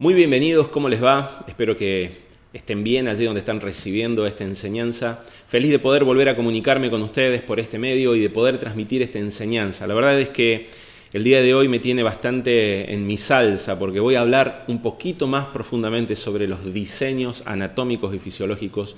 Muy bienvenidos, ¿cómo les va? Espero que estén bien allí donde están recibiendo esta enseñanza. Feliz de poder volver a comunicarme con ustedes por este medio y de poder transmitir esta enseñanza. La verdad es que el día de hoy me tiene bastante en mi salsa porque voy a hablar un poquito más profundamente sobre los diseños anatómicos y fisiológicos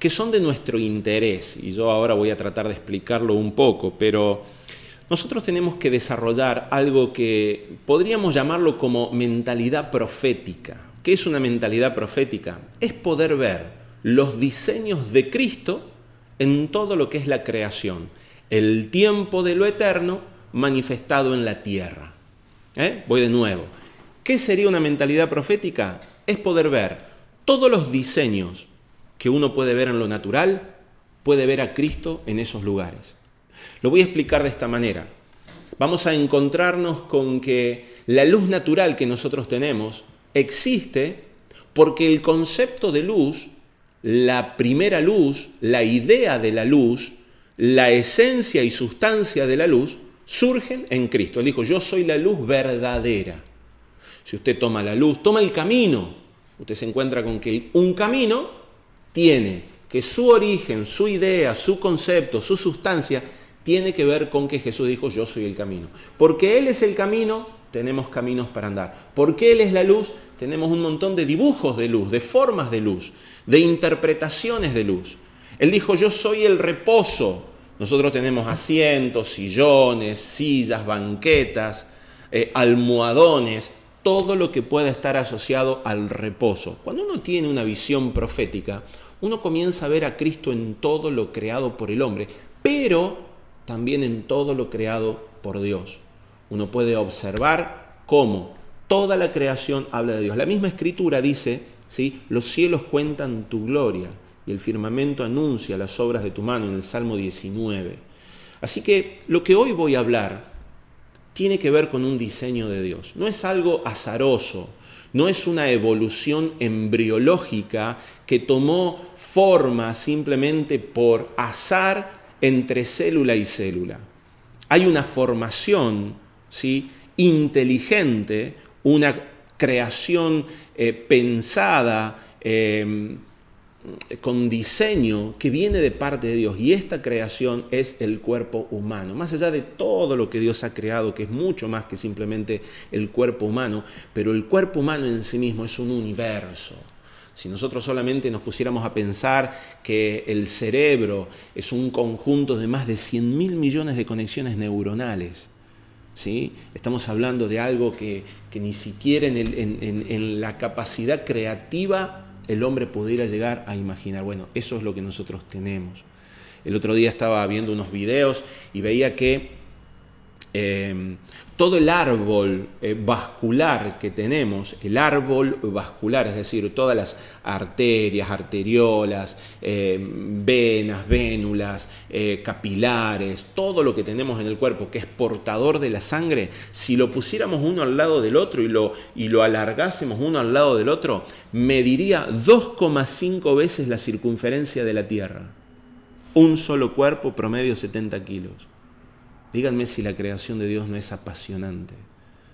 que son de nuestro interés. Y yo ahora voy a tratar de explicarlo un poco, pero nosotros tenemos que desarrollar algo que podríamos llamarlo como mentalidad profética. ¿Qué es una mentalidad profética? Es poder ver los diseños de Cristo en todo lo que es la creación, el tiempo de lo eterno manifestado en la tierra. Voy de nuevo. ¿Qué sería una mentalidad profética? Es poder ver todos los diseños que uno puede ver en lo natural, puede ver a Cristo en esos lugares. Lo voy a explicar de esta manera. Vamos a encontrarnos con que la luz natural que nosotros tenemos existe porque el concepto de luz, la primera luz, la idea de la luz, la esencia y sustancia de la luz, surgen en Cristo. Él dijo, yo soy la luz verdadera. Si usted toma la luz, toma el camino, usted se encuentra con que un camino tiene que su origen, su idea, su concepto, su sustancia, tiene que ver con que Jesús dijo, yo soy el camino. Porque Él es el camino, tenemos caminos para andar. Porque Él es la luz, tenemos un montón de dibujos de luz, de formas de luz, de interpretaciones de luz. Él dijo, yo soy el reposo. Nosotros tenemos asientos, sillones, sillas, banquetas, almohadones, todo lo que pueda estar asociado al reposo. Cuando uno tiene una visión profética, uno comienza a ver a Cristo en todo lo creado por el hombre, pero también en todo lo creado por Dios. Uno puede observar cómo toda la creación habla de Dios. La misma Escritura dice, ¿sí? Los cielos cuentan tu gloria y el firmamento anuncia las obras de tu mano, en el Salmo 19. Así que lo que hoy voy a hablar tiene que ver con un diseño de Dios. No es algo azaroso, no es una evolución embriológica que tomó forma simplemente por azar entre célula y célula. Hay una formación, ¿sí?, inteligente, una creación pensada, con diseño que viene de parte de Dios. Y esta creación es el cuerpo humano. Más allá de todo lo que Dios ha creado, que es mucho más que simplemente el cuerpo humano, pero el cuerpo humano en sí mismo es un universo. Si nosotros solamente nos pusiéramos a pensar que el cerebro es un conjunto de más de 100.000 millones de conexiones neuronales, ¿sí? Estamos hablando de algo que ni siquiera en la capacidad creativa el hombre pudiera llegar a imaginar. Bueno, eso es lo que nosotros tenemos. El otro día estaba viendo unos videos y veía que todo el árbol vascular que tenemos, el árbol vascular, es decir, todas las arterias, arteriolas, venas, vénulas, capilares, todo lo que tenemos en el cuerpo que es portador de la sangre, si lo pusiéramos uno al lado del otro y lo alargásemos uno al lado del otro, mediría 2,5 veces la circunferencia de la Tierra. Un solo cuerpo, promedio 70 kilos. Díganme si la creación de Dios no es apasionante.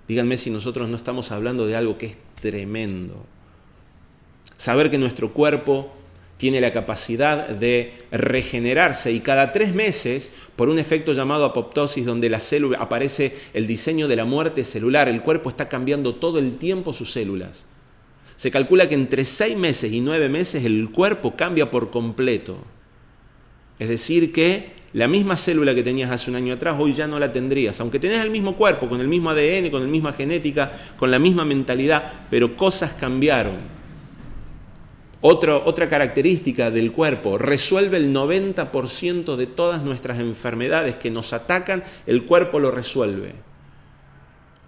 Díganme si nosotros no estamos hablando de algo que es tremendo. Saber que nuestro cuerpo tiene la capacidad de regenerarse y cada 3 meses, por un efecto llamado apoptosis, donde la célula aparece el diseño de la muerte celular, el cuerpo está cambiando todo el tiempo sus células. Se calcula que entre 6 meses y 9 meses el cuerpo cambia por completo. Es decir que la misma célula que tenías hace un año atrás, hoy ya no la tendrías. Aunque tenés el mismo cuerpo, con el mismo ADN, con la misma genética, con la misma mentalidad, pero cosas cambiaron. Otra característica del cuerpo, resuelve el 90% de todas nuestras enfermedades que nos atacan, el cuerpo lo resuelve.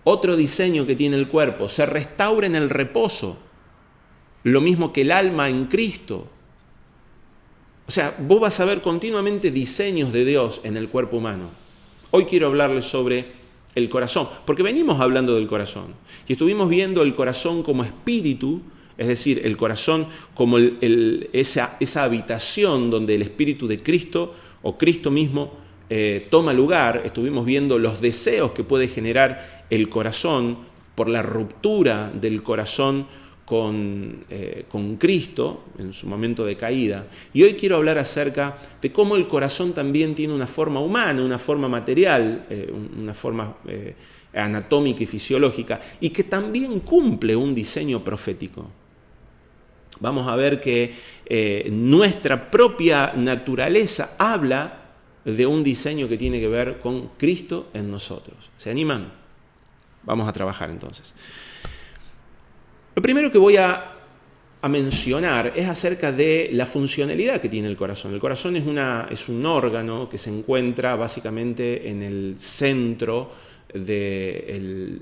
Otro diseño que tiene el cuerpo, se restaura en el reposo. Lo mismo que el alma en Cristo. O sea, vos vas a ver continuamente diseños de Dios en el cuerpo humano. Hoy quiero hablarles sobre el corazón, porque venimos hablando del corazón. Y estuvimos viendo el corazón como espíritu, es decir, el corazón como esa habitación donde el espíritu de Cristo o Cristo mismo toma lugar. Estuvimos viendo los deseos que puede generar el corazón por la ruptura del corazón con Cristo en su momento de caída. Y hoy quiero hablar acerca de cómo el corazón también tiene una forma humana, una forma material, una forma anatómica y fisiológica, y que también cumple un diseño profético. Vamos a ver que nuestra propia naturaleza habla de un diseño que tiene que ver con Cristo en nosotros. ¿Se animan? Vamos a trabajar entonces. Lo primero que voy a mencionar es acerca de la funcionalidad que tiene el corazón. El corazón es un órgano que se encuentra básicamente en el centro de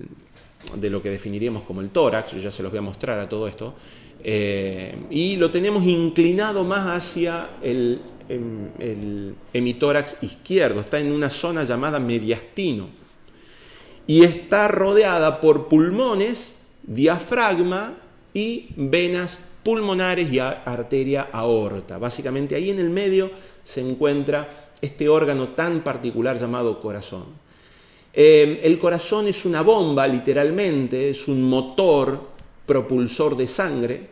lo que definiríamos como el tórax. Yo ya se los voy a mostrar a todo esto. Y lo tenemos inclinado más hacia el hemitórax izquierdo. Está en una zona llamada mediastino. Y está rodeada por pulmones, diafragma y venas pulmonares y arteria aorta. Básicamente ahí en el medio se encuentra este órgano tan particular llamado corazón. El corazón es una bomba, literalmente, es un motor propulsor de sangre,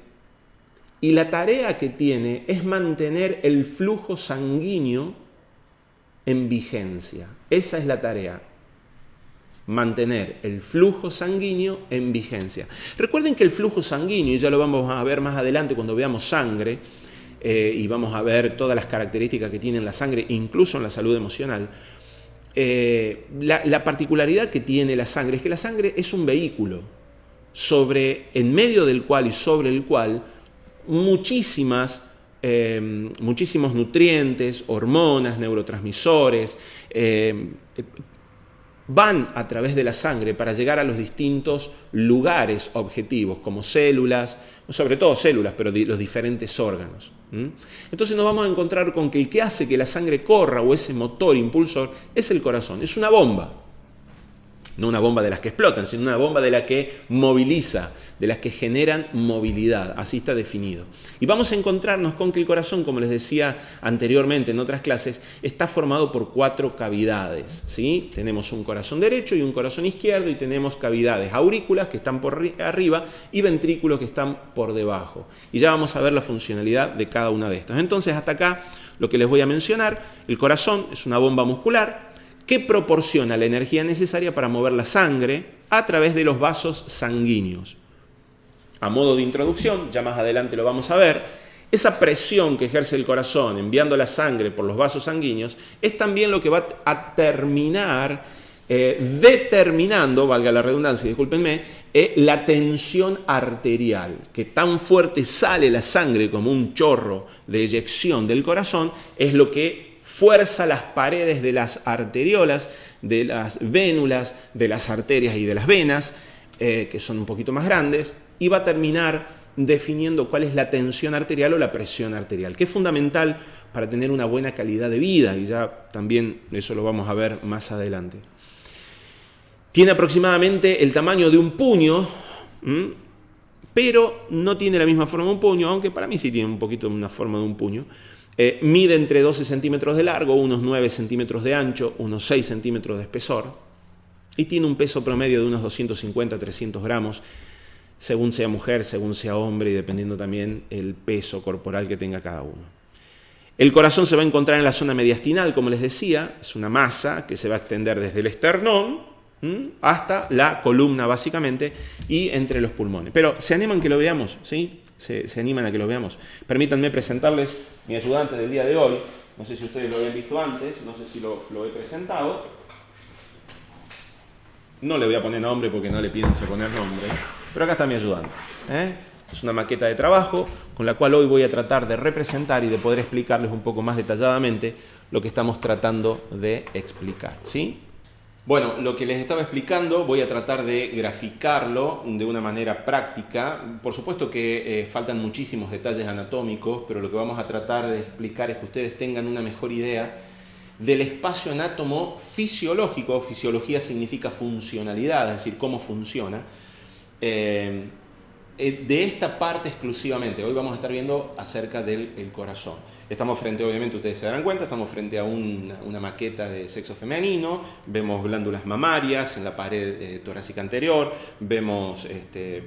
y la tarea que tiene es mantener el flujo sanguíneo en vigencia. Esa es la tarea. Mantener el flujo sanguíneo en vigencia. Recuerden que el flujo sanguíneo, y ya lo vamos a ver más adelante cuando veamos sangre, y vamos a ver todas las características que tiene la sangre, incluso en la salud emocional, la particularidad que tiene la sangre es que la sangre es un vehículo en medio del cual y sobre el cual muchísimos nutrientes, hormonas, neurotransmisores, van a través de la sangre para llegar a los distintos lugares objetivos, como células, sobre todo células, pero los diferentes órganos. Entonces nos vamos a encontrar con que el que hace que la sangre corra, o ese motor impulsor, es el corazón. Es una bomba. No una bomba de las que explotan, sino una bomba de la que moviliza, de las que generan movilidad. Así está definido. Y vamos a encontrarnos con que el corazón, como les decía anteriormente en otras clases, está formado por 4 cavidades, ¿sí? Tenemos un corazón derecho y un corazón izquierdo, y tenemos cavidades aurículas que están por arriba y ventrículos que están por debajo. Y ya vamos a ver la funcionalidad de cada una de estas. Entonces, hasta acá lo que les voy a mencionar: el corazón es una bomba muscular que proporciona la energía necesaria para mover la sangre a través de los vasos sanguíneos. A modo de introducción, ya más adelante lo vamos a ver, esa presión que ejerce el corazón enviando la sangre por los vasos sanguíneos es también lo que va a terminar determinando, valga la redundancia, discúlpenme, la tensión arterial, que tan fuerte sale la sangre como un chorro de eyección del corazón, es lo que fuerza las paredes de las arteriolas, de las vénulas, de las arterias y de las venas, que son un poquito más grandes, y va a terminar definiendo cuál es la tensión arterial o la presión arterial, que es fundamental para tener una buena calidad de vida, y ya también eso lo vamos a ver más adelante. Tiene aproximadamente el tamaño de un puño, pero no tiene la misma forma de un puño, aunque para mí sí tiene un poquito una forma de un puño. Mide entre 12 centímetros de largo, unos 9 centímetros de ancho, unos 6 centímetros de espesor, y tiene un peso promedio de unos 250 a 300 gramos, según sea mujer, según sea hombre, y dependiendo también el peso corporal que tenga cada uno. El corazón se va a encontrar en la zona mediastinal, como les decía, es una masa que se va a extender desde el esternón hasta la columna básicamente, y entre los pulmones. Pero ¿se animan que lo veamos? ¿Sí? ¿Se animan a que lo veamos? Permítanme presentarles mi ayudante del día de hoy. No sé si ustedes lo habían visto antes, no sé si lo he presentado. No le voy a poner nombre porque no le pienso poner nombre, pero acá está mi ayudante. Es una maqueta de trabajo con la cual hoy voy a tratar de representar y de poder explicarles un poco más detalladamente lo que estamos tratando de explicar, ¿sí? Bueno, lo que les estaba explicando voy a tratar de graficarlo de una manera práctica. Por supuesto que faltan muchísimos detalles anatómicos, pero lo que vamos a tratar de explicar es que ustedes tengan una mejor idea del espacio anátomo fisiológico. Fisiología significa funcionalidad, es decir, cómo funciona. de esta parte exclusivamente. Hoy vamos a estar viendo acerca del corazón. Estamos frente, obviamente, ustedes se darán cuenta, estamos frente a una maqueta de sexo femenino, vemos glándulas mamarias en la pared torácica anterior, vemos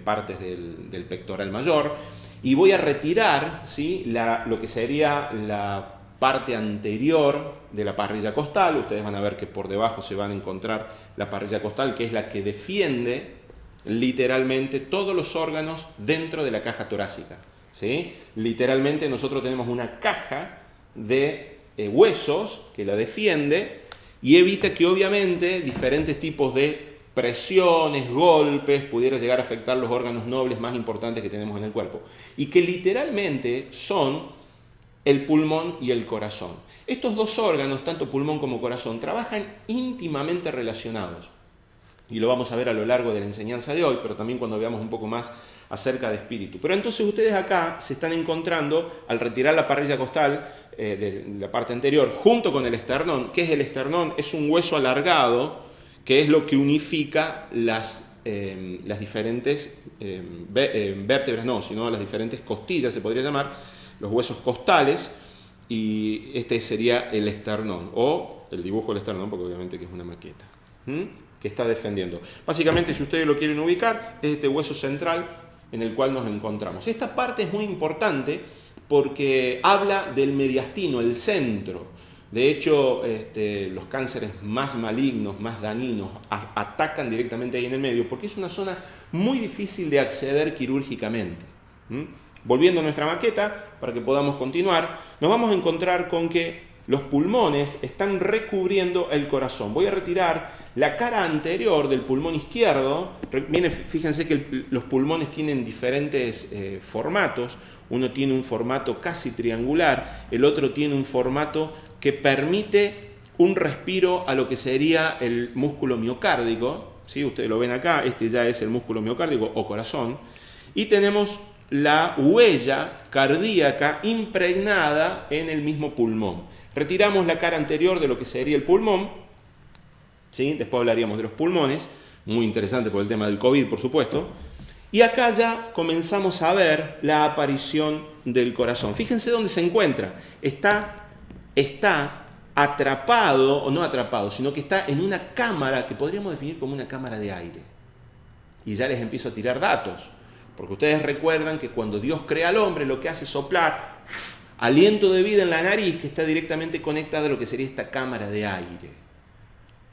partes del pectoral mayor, y voy a retirar, ¿sí?, lo que sería la parte anterior de la parrilla costal. Ustedes van a ver que por debajo se van a encontrar la parrilla costal, que es la que defiende literalmente todos los órganos dentro de la caja torácica, ¿sí? Literalmente nosotros tenemos una caja de huesos que la defiende y evita que obviamente diferentes tipos de presiones, golpes, pudiera llegar a afectar los órganos nobles más importantes que tenemos en el cuerpo, y que literalmente son el pulmón y el corazón. Estos dos órganos, tanto pulmón como corazón, trabajan íntimamente relacionados. Y lo vamos a ver a lo largo de la enseñanza de hoy, pero también cuando veamos un poco más acerca de espíritu. Pero entonces ustedes acá se están encontrando, al retirar la parrilla costal de la parte anterior, junto con el esternón. ¿Qué es el esternón? Es un hueso alargado, que es lo que unifica las diferentes vértebras, no, sino las diferentes costillas, se podría llamar, los huesos costales, y este sería el esternón, o el dibujo del esternón, porque obviamente que es una maqueta, que está defendiendo. Básicamente, si ustedes lo quieren ubicar, es este hueso central en el cual nos encontramos. Esta parte es muy importante porque habla del mediastino, el centro. De hecho, los cánceres más malignos, más dañinos, atacan directamente ahí en el medio, porque es una zona muy difícil de acceder quirúrgicamente. Volviendo a nuestra maqueta, para que podamos continuar, nos vamos a encontrar con que los pulmones están recubriendo el corazón. Voy a retirar la cara anterior del pulmón izquierdo. Fíjense que los pulmones tienen diferentes formatos. Uno tiene un formato casi triangular, el otro tiene un formato que permite un respiro a lo que sería el músculo miocárdico. ¿Sí? Ustedes lo ven acá, este ya es el músculo miocárdico o corazón. Y tenemos la huella cardíaca impregnada en el mismo pulmón. Retiramos la cara anterior de lo que sería el pulmón, ¿sí? Después hablaríamos de los pulmones, muy interesante por el tema del COVID, por supuesto. Y acá ya comenzamos a ver la aparición del corazón. Fíjense dónde se encuentra. Está atrapado, o no atrapado, sino que está en una cámara que podríamos definir como una cámara de aire. Y ya les empiezo a tirar datos. Porque ustedes recuerdan que cuando Dios crea al hombre, lo que hace es soplar aliento de vida en la nariz, que está directamente conectada a lo que sería esta cámara de aire.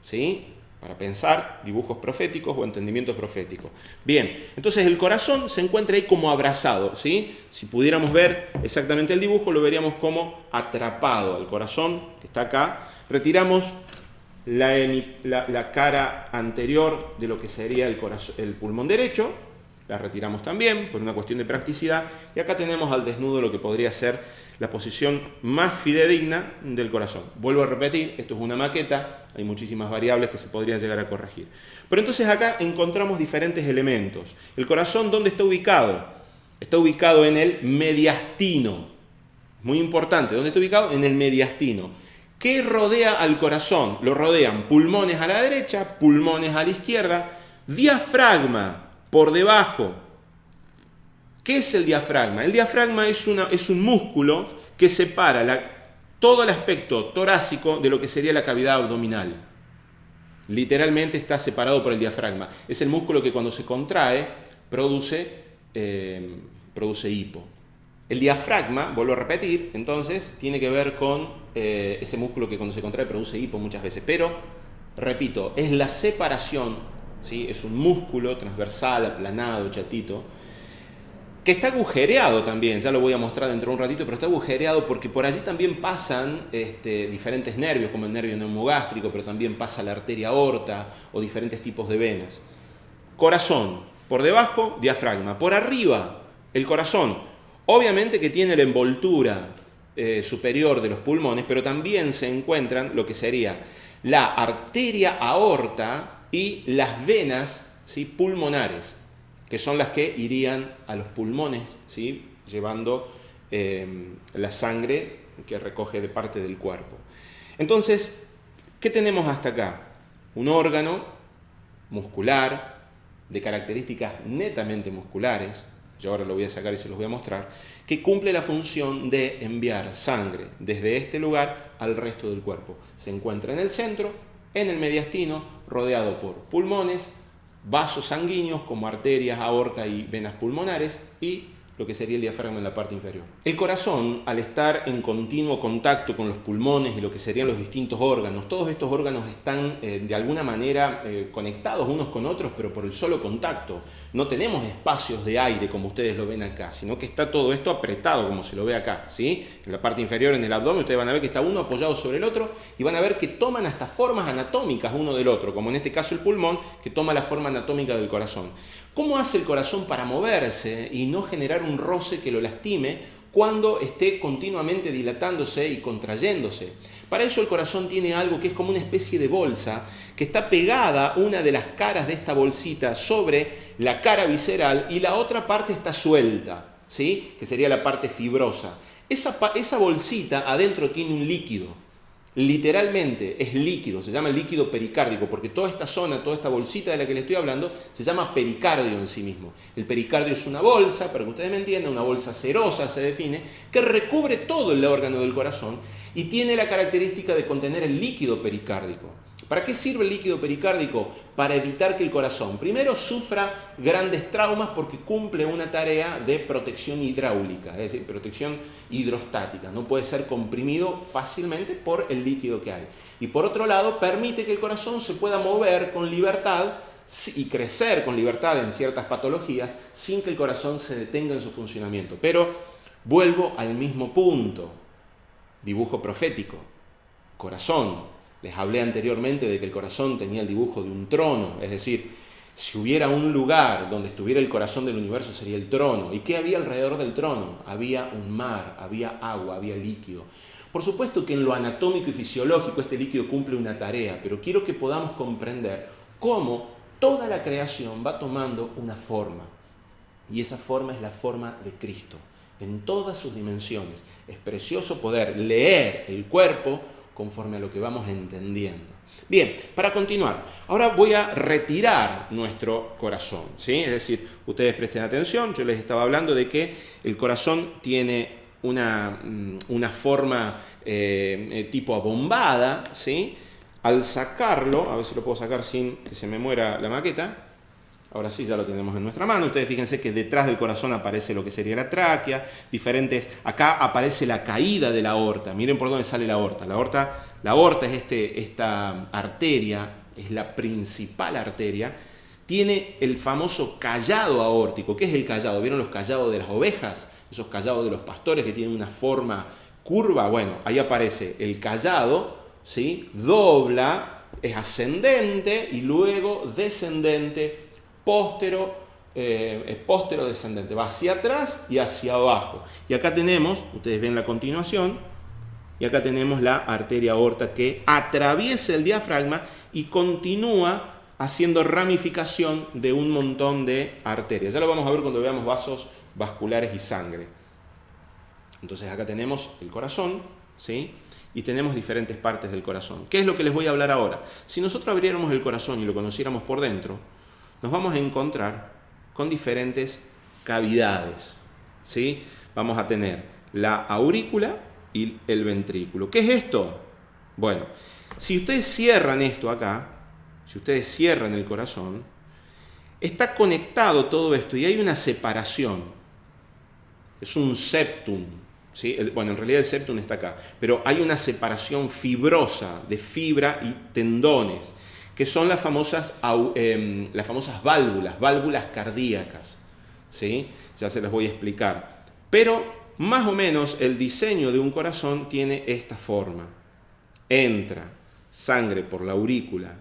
¿Sí? Para pensar dibujos proféticos o entendimientos proféticos. Bien, entonces el corazón se encuentra ahí como abrazado, ¿sí? Si pudiéramos ver exactamente el dibujo, lo veríamos como atrapado al corazón, que está acá. Retiramos la cara anterior de lo que sería el pulmón derecho, la retiramos también por una cuestión de practicidad, y acá tenemos al desnudo lo que podría ser la posición más fidedigna del corazón. Vuelvo a repetir, esto es una maqueta, hay muchísimas variables que se podrían llegar a corregir. Pero entonces acá encontramos diferentes elementos. El corazón, ¿dónde está ubicado? Está ubicado en el mediastino. Muy importante, ¿dónde está ubicado? En el mediastino. ¿Qué rodea al corazón? Lo rodean pulmones a la derecha, pulmones a la izquierda, diafragma por debajo. ¿Qué es el diafragma? El diafragma es un músculo que separa todo el aspecto torácico de lo que sería la cavidad abdominal. Literalmente está separado por el diafragma. Es el músculo que cuando se contrae produce hipo. El diafragma, vuelvo a repetir, entonces tiene que ver con ese músculo que cuando se contrae produce hipo muchas veces. Pero, repito, es la separación, ¿sí? Es un músculo transversal, aplanado, chatito, que está agujereado también, ya lo voy a mostrar dentro de un ratito, pero está agujereado porque por allí también pasan diferentes nervios, como el nervio neumogástrico, pero también pasa la arteria aorta o diferentes tipos de venas. Corazón, por debajo, diafragma, por arriba, el corazón. Obviamente que tiene la envoltura superior de los pulmones, pero también se encuentran lo que sería la arteria aorta y las venas, ¿sí?, pulmonares, que son las que irían a los pulmones, ¿sí?, llevando la sangre que recoge de parte del cuerpo. Entonces, ¿qué tenemos hasta acá? Un órgano muscular, de características netamente musculares, yo ahora lo voy a sacar y se los voy a mostrar, que cumple la función de enviar sangre desde este lugar al resto del cuerpo. Se encuentra en el centro, en el mediastino, rodeado por pulmones, vasos sanguíneos como arterias, aorta y venas pulmonares y lo que sería el diafragma en la parte inferior. El corazón, al estar en continuo contacto con los pulmones y lo que serían los distintos órganos, todos estos órganos están de alguna manera conectados unos con otros, pero por el solo contacto. No tenemos espacios de aire como ustedes lo ven acá, sino que está todo esto apretado como se lo ve acá, ¿sí? En la parte inferior, en el abdomen, ustedes van a ver que está uno apoyado sobre el otro y van a ver que toman hasta formas anatómicas uno del otro, como en este caso el pulmón, que toma la forma anatómica del corazón. ¿Cómo hace el corazón para moverse y no generar un roce que lo lastime cuando esté continuamente dilatándose y contrayéndose? Para eso el corazón tiene algo que es como una especie de bolsa que está pegada una de las caras de esta bolsita sobre la cara visceral y la otra parte está suelta, ¿sí? Que sería la parte fibrosa. Esa bolsita adentro tiene un líquido. Literalmente es líquido, se llama líquido pericárdico, porque toda esta zona, toda esta bolsita de la que les estoy hablando, se llama pericardio en sí mismo. El pericardio es una bolsa, para que ustedes me entiendan, una bolsa cerosa se define, que recubre todo el órgano del corazón y tiene la característica de contener el líquido pericárdico. ¿Para qué sirve el líquido pericárdico? Para evitar que el corazón, primero, sufra grandes traumas porque cumple una tarea de protección hidráulica, es decir, protección hidrostática. No puede ser comprimido fácilmente por el líquido que hay. Y por otro lado, permite que el corazón se pueda mover con libertad y crecer con libertad en ciertas patologías sin que el corazón se detenga en su funcionamiento. Pero vuelvo al mismo punto. Dibujo profético. Corazón. Les hablé anteriormente de que el corazón tenía el dibujo de un trono, es decir, si hubiera un lugar donde estuviera el corazón del universo sería el trono. ¿Y qué había alrededor del trono? Había un mar, había agua, había líquido. Por supuesto que en lo anatómico y fisiológico este líquido cumple una tarea, pero quiero que podamos comprender cómo toda la creación va tomando una forma. Y esa forma es la forma de Cristo, en todas sus dimensiones. Es precioso poder leer el cuerpo conforme a lo que vamos entendiendo. Bien, para continuar, ahora voy a retirar nuestro corazón, ¿sí? Es decir, ustedes presten atención, yo les estaba hablando de que el corazón tiene una forma tipo abombada, ¿sí? Al sacarlo, a ver si lo puedo sacar sin que se me muera la maqueta. Ahora sí, ya lo tenemos en nuestra mano. Ustedes fíjense que detrás del corazón aparece lo que sería la tráquea, acá aparece la caída de la aorta. Miren por dónde sale la aorta. La aorta es esta arteria, es la principal arteria. Tiene el famoso callado aórtico. ¿Qué es el callado? ¿Vieron los callados de las ovejas? Esos callados de los pastores que tienen una forma curva. Bueno, ahí aparece el callado, ¿sí? Dobla, es ascendente y luego descendente, póstero descendente, va hacia atrás y hacia abajo. Y acá tenemos, ustedes ven la continuación, y acá tenemos la arteria aorta que atraviesa el diafragma y continúa haciendo ramificación de un montón de arterias. Ya lo vamos a ver cuando veamos vasos vasculares y sangre. Entonces acá tenemos el corazón, ¿sí? Y tenemos diferentes partes del corazón. ¿Qué es lo que les voy a hablar ahora? Si nosotros abriéramos el corazón y lo conociéramos por dentro, nos vamos a encontrar con diferentes cavidades, ¿sí? Vamos a tener la aurícula y el ventrículo. ¿Qué es esto? Bueno, si ustedes cierran esto acá, si ustedes cierran el corazón, está conectado todo esto y hay una separación. Es un septum, ¿sí? Bueno, en realidad el septum está acá, pero hay una separación fibrosa de fibra y tendones, que son las famosas válvulas cardíacas, ¿sí? Ya se las voy a explicar. Pero más o menos el diseño de un corazón tiene esta forma. Entra sangre por la aurícula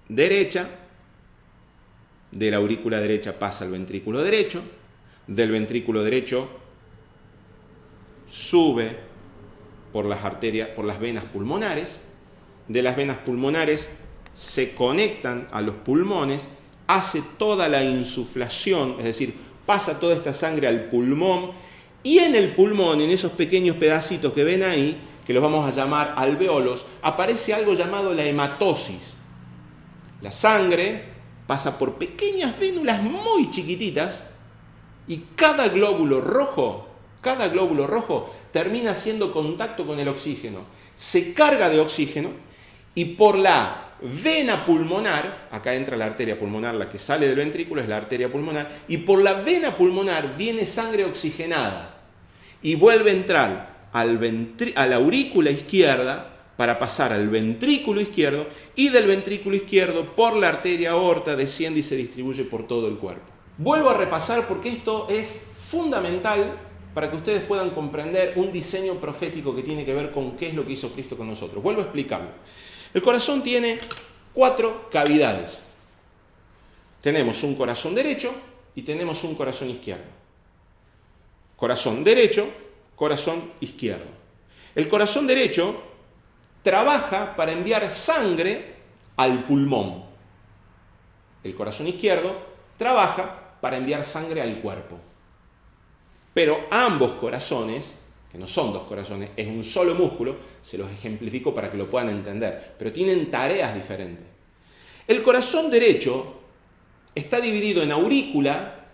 derecha, de la aurícula derecha pasa al ventrículo derecho, del ventrículo derecho sube por las arterias, por las venas pulmonares, de las venas pulmonares se conectan a los pulmones, hace toda la insuflación, es decir, pasa toda esta sangre al pulmón y en el pulmón, en esos pequeños pedacitos que ven ahí, que los vamos a llamar alveolos, aparece algo llamado la hematosis. La sangre pasa por pequeñas vénulas muy chiquititas, Y cada glóbulo rojo termina haciendo contacto con el oxígeno, se carga de oxígeno y por la vena pulmonar, acá entra la arteria pulmonar, la que sale del ventrículo es la arteria pulmonar, y por la vena pulmonar viene sangre oxigenada y vuelve a entrar a la aurícula izquierda para pasar al ventrículo izquierdo, y del ventrículo izquierdo por la arteria aorta desciende y se distribuye por todo el cuerpo. Vuelvo a repasar porque esto es fundamental para que ustedes puedan comprender un diseño profético que tiene que ver con qué es lo que hizo Cristo con nosotros. Vuelvo a explicarlo. El corazón tiene 4 cavidades. Tenemos un corazón derecho y tenemos un corazón izquierdo. Corazón derecho, corazón izquierdo. El corazón derecho trabaja para enviar sangre al pulmón. El corazón izquierdo trabaja para enviar sangre al cuerpo. Pero ambos corazones, que no son 2 corazones, es un solo músculo, se los ejemplifico para que lo puedan entender, pero tienen tareas diferentes. El corazón derecho está dividido en aurícula,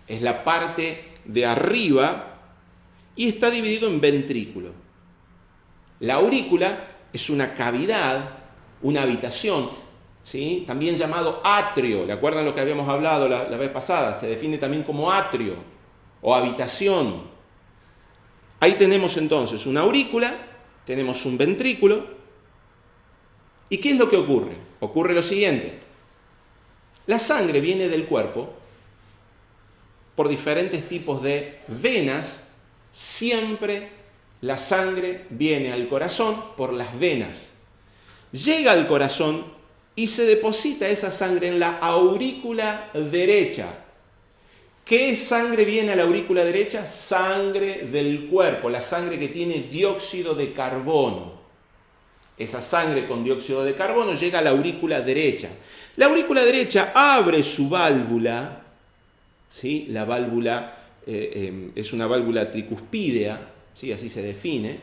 es la parte de arriba, y está dividido en ventrículo. La aurícula es una cavidad, una habitación, ¿sí? También llamado atrio. ¿Le acuerdan lo que habíamos hablado la vez pasada? Se define también como atrio o habitación. Ahí tenemos entonces una aurícula, tenemos un ventrículo. ¿Y qué es lo que ocurre? Ocurre lo siguiente. La sangre viene del cuerpo por diferentes tipos de venas. Siempre la sangre viene al corazón por las venas. Llega al corazón y se deposita esa sangre en la aurícula derecha. ¿Qué sangre viene a la aurícula derecha? Sangre del cuerpo, la sangre que tiene dióxido de carbono. Esa sangre con dióxido de carbono llega a la aurícula derecha. La aurícula derecha abre su válvula, ¿sí? La válvula es una válvula tricuspídea, ¿sí? Así se define,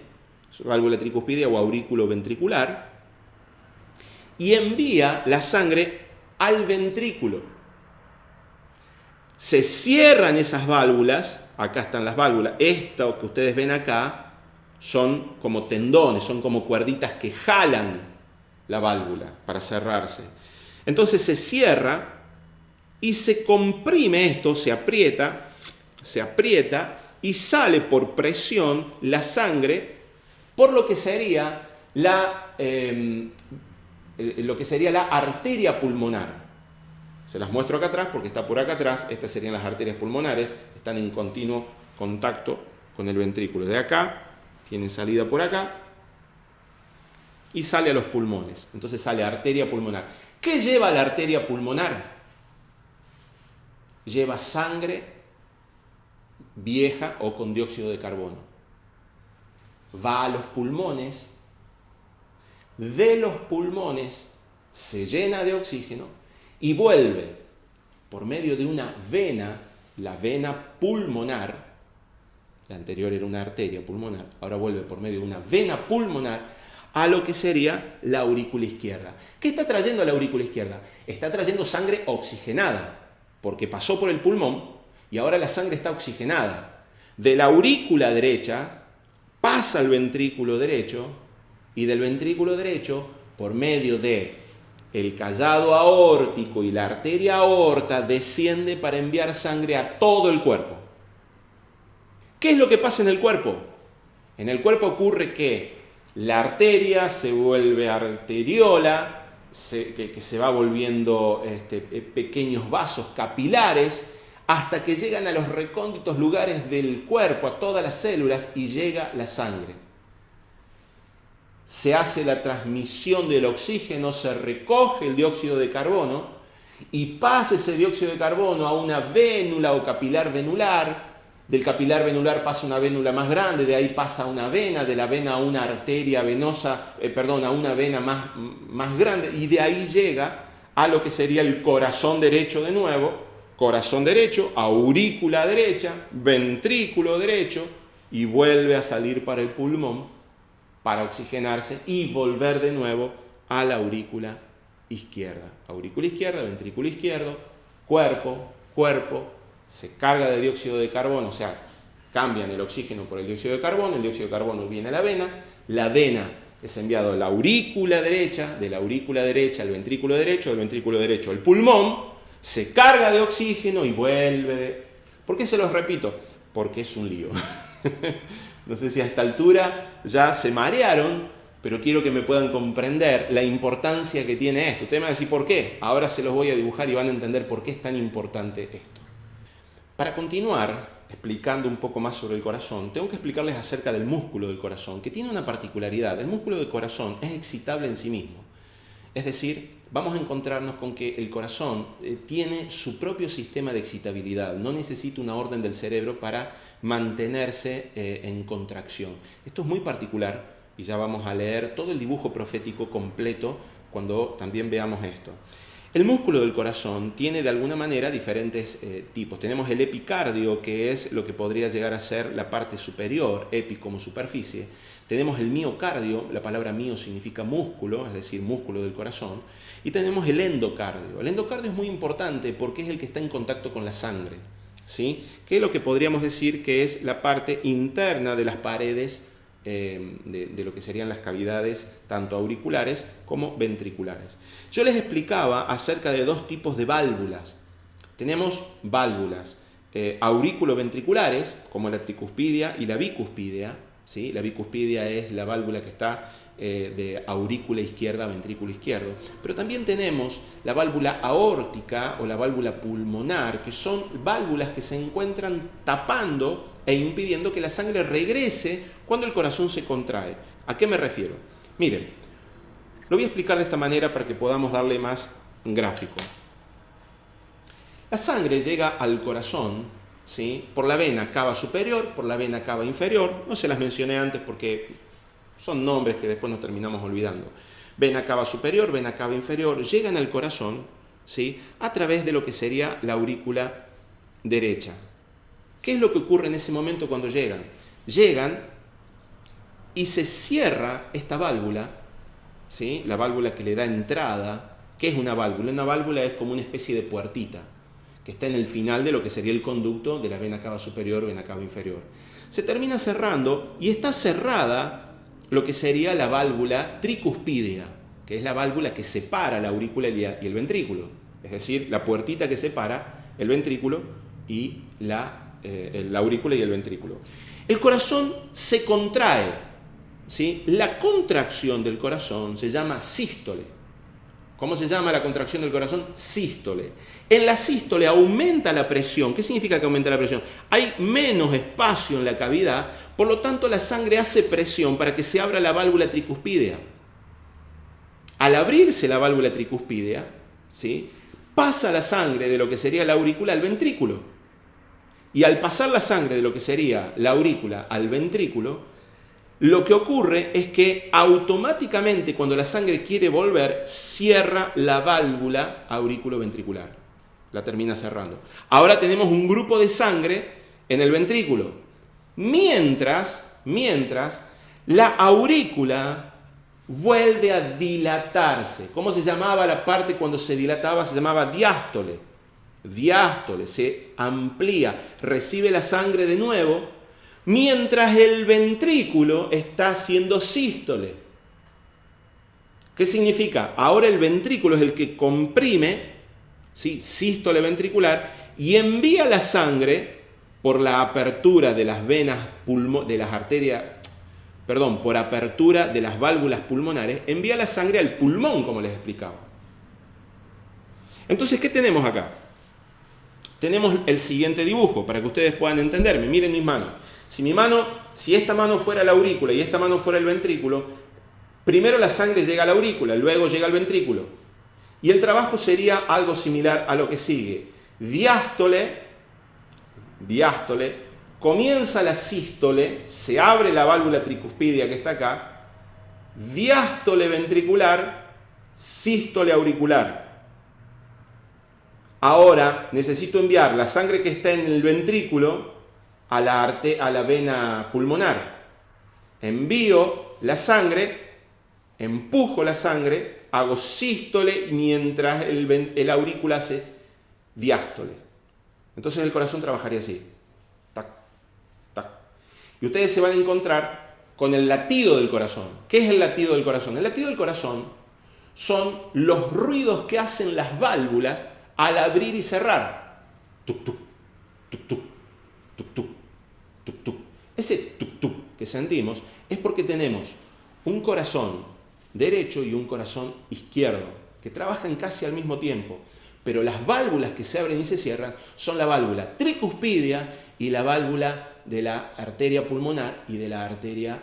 válvula tricuspídea o aurículo ventricular, y envía la sangre al ventrículo. Se cierran esas válvulas, acá están las válvulas, esto que ustedes ven acá son como tendones, son como cuerditas que jalan la válvula para cerrarse. Entonces se cierra y se comprime esto, se aprieta y sale por presión la sangre por lo que sería la arteria pulmonar. Se las muestro acá atrás porque está por acá atrás. Estas serían las arterias pulmonares, están en continuo contacto con el ventrículo. De acá, tienen salida por acá y sale a los pulmones. Entonces sale arteria pulmonar. ¿Qué lleva la arteria pulmonar? Lleva sangre vieja o con dióxido de carbono. Va a los pulmones, de los pulmones se llena de oxígeno y vuelve por medio de una vena, la vena pulmonar, la anterior era una arteria pulmonar, ahora vuelve por medio de una vena pulmonar a lo que sería la aurícula izquierda. ¿Qué está trayendo la aurícula izquierda? Está trayendo sangre oxigenada, porque pasó por el pulmón y ahora la sangre está oxigenada. De la aurícula derecha pasa al ventrículo derecho y del ventrículo derecho, por medio de el callado aórtico y la arteria aorta, desciende para enviar sangre a todo el cuerpo. ¿Qué es lo que pasa en el cuerpo? En el cuerpo ocurre que la arteria se vuelve arteriola, que se va volviendo pequeños vasos capilares, hasta que llegan a los recónditos lugares del cuerpo, a todas las células, y llega la sangre. Se hace la transmisión del oxígeno, se recoge el dióxido de carbono y pasa ese dióxido de carbono a una vénula o capilar venular. Del capilar venular pasa una vénula más grande, de ahí pasa a una vena, de la vena a una arteria venosa, a una vena más grande, y de ahí llega a lo que sería el corazón derecho de nuevo, corazón derecho, aurícula derecha, ventrículo derecho, y vuelve a salir para el pulmón para oxigenarse y volver de nuevo a la aurícula izquierda. Aurícula izquierda, ventrículo izquierdo, cuerpo, se carga de dióxido de carbono, o sea, cambian el oxígeno por el dióxido de carbono viene a la vena es enviado a la aurícula derecha, de la aurícula derecha al ventrículo derecho, del ventrículo derecho al pulmón, se carga de oxígeno y vuelve. ¿Por qué se los repito? Porque es un lío. No sé si a esta altura ya se marearon, pero quiero que me puedan comprender la importancia que tiene esto. Ustedes me van a decir por qué. Ahora se los voy a dibujar y van a entender por qué es tan importante esto. Para continuar explicando un poco más sobre el corazón, tengo que explicarles acerca del músculo del corazón, que tiene una particularidad. El músculo del corazón es excitable en sí mismo. Es decir, vamos a encontrarnos con que el corazón tiene su propio sistema de excitabilidad. No necesita una orden del cerebro para mantenerse en contracción. Esto es muy particular y ya vamos a leer todo el dibujo profético completo cuando también veamos esto. El músculo del corazón tiene de alguna manera diferentes tipos. Tenemos el epicardio, que es lo que podría llegar a ser la parte superior, epi como superficie. Tenemos el miocardio, la palabra mio significa músculo, es decir, músculo del corazón. Y tenemos el endocardio. El endocardio es muy importante porque es el que está en contacto con la sangre, ¿sí? Que es lo que podríamos decir que es la parte interna de las paredes de lo que serían las cavidades tanto auriculares como ventriculares. Yo les explicaba acerca de dos tipos de válvulas. Tenemos válvulas aurículo-ventriculares, como la tricuspidia y la bicuspidia, ¿sí? La bicuspidia es la válvula que está de aurícula izquierda a ventrículo izquierdo. Pero también tenemos la válvula aórtica o la válvula pulmonar, que son válvulas que se encuentran tapando e impidiendo que la sangre regrese cuando el corazón se contrae. ¿A qué me refiero? Miren, lo voy a explicar de esta manera para que podamos darle más gráfico. La sangre llega al corazón, ¿sí? Por la vena cava superior, por la vena cava inferior. No se las mencioné antes porque son nombres que después nos terminamos olvidando. Vena cava superior, vena cava inferior, llegan al corazón, ¿sí? A través de lo que sería la aurícula derecha. ¿Qué es lo que ocurre en ese momento cuando llegan? Llegan y se cierra esta válvula, ¿sí? La válvula que le da entrada. ¿Qué es una válvula? Una válvula es como una especie de puertita que está en el final de lo que sería el conducto de la vena cava superior, vena cava inferior. Se termina cerrando y está cerrada lo que sería la válvula tricuspidea, que es la válvula que separa la aurícula y el ventrículo. Es decir, la puertita que separa el ventrículo y la aurícula y el ventrículo. El corazón se contrae, ¿sí? La contracción del corazón se llama sístole. ¿Cómo se llama la contracción del corazón? Sístole. En la sístole aumenta la presión. ¿Qué significa que aumenta la presión? Hay menos espacio en la cavidad, por lo tanto la sangre hace presión para que se abra la válvula tricuspidea. Al abrirse la válvula tricuspidea, ¿sí? Pasa la sangre de lo que sería la aurícula al ventrículo. Y al pasar la sangre de lo que sería la aurícula al ventrículo, lo que ocurre es que automáticamente cuando la sangre quiere volver, cierra la válvula aurículo-ventricular. La termina cerrando. Ahora tenemos un grupo de sangre en el ventrículo. Mientras la aurícula vuelve a dilatarse. ¿Cómo se llamaba la parte cuando se dilataba? Se llamaba diástole. Diástole, se amplía, recibe la sangre de nuevo, mientras el ventrículo está haciendo sístole. ¿Qué significa? Ahora el ventrículo es el que comprime, ¿sí? Sístole ventricular, y envía la sangre por la apertura de las venas de las arterias, por apertura de las válvulas pulmonares, envía la sangre al pulmón, como les explicaba. Entonces, ¿qué tenemos acá? Tenemos el siguiente dibujo para que ustedes puedan entenderme. Miren mis manos. Si esta mano fuera la aurícula y esta mano fuera el ventrículo, primero la sangre llega a la aurícula, luego llega al ventrículo. Y el trabajo sería algo similar a lo que sigue. Diástole, comienza la sístole, se abre la válvula tricuspidea que está acá, diástole ventricular, sístole auricular. Ahora necesito enviar la sangre que está en el ventrículo a la vena pulmonar. Envío la sangre, empujo la sangre, hago sístole mientras el aurícula hace diástole. Entonces el corazón trabajaría así. Tac, tac. Y ustedes se van a encontrar con el latido del corazón. ¿Qué es el latido del corazón? El latido del corazón son los ruidos que hacen las válvulas al abrir y cerrar. Tuc, tuc, tuc, tuc, tuc, tuc, tuc, tuc. Ese tuc, tuc que sentimos es porque tenemos un corazón derecho y un corazón izquierdo, que trabajan casi al mismo tiempo. Pero las válvulas que se abren y se cierran son la válvula tricuspidia y la válvula de la arteria pulmonar y de la arteria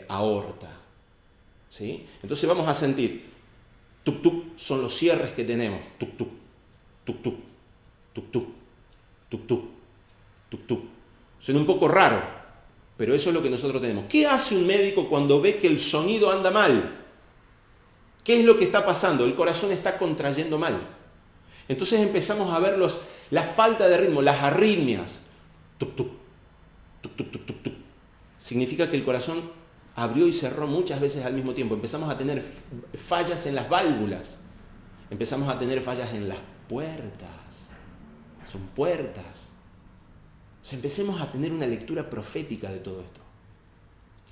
aorta. ¿Sí? Entonces vamos a sentir, tuk tuk son los cierres que tenemos, tuk tuk, tuk tuk, tuk tuk, tuk tuk, tuk tuk. Suena un poco raro, pero eso es lo que nosotros tenemos. ¿Qué hace un médico cuando ve que el sonido anda mal? ¿Qué es lo que está pasando? El corazón está contrayendo mal. Entonces empezamos a ver la falta de ritmo, las arritmias. Tuc, tuc, tuc, tuc, tuc, tuc, tuc. Significa que el corazón abrió y cerró muchas veces al mismo tiempo. Empezamos a tener fallas en las válvulas. Empezamos a tener fallas en las puertas. Son puertas. O sea, empecemos a tener una lectura profética de todo esto.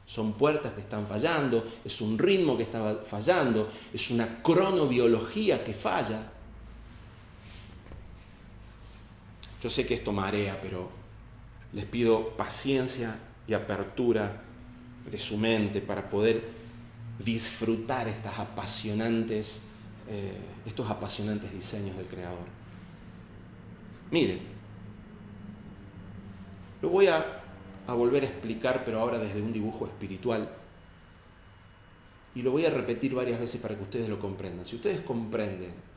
Son puertas que están fallando, es un ritmo que está fallando, es una cronobiología que falla. Yo sé que esto marea, pero les pido paciencia y apertura de su mente para poder disfrutar estos apasionantes diseños del Creador. Miren, lo voy a volver a explicar, pero ahora desde un dibujo espiritual. Y lo voy a repetir varias veces para que ustedes lo comprendan. Si ustedes comprenden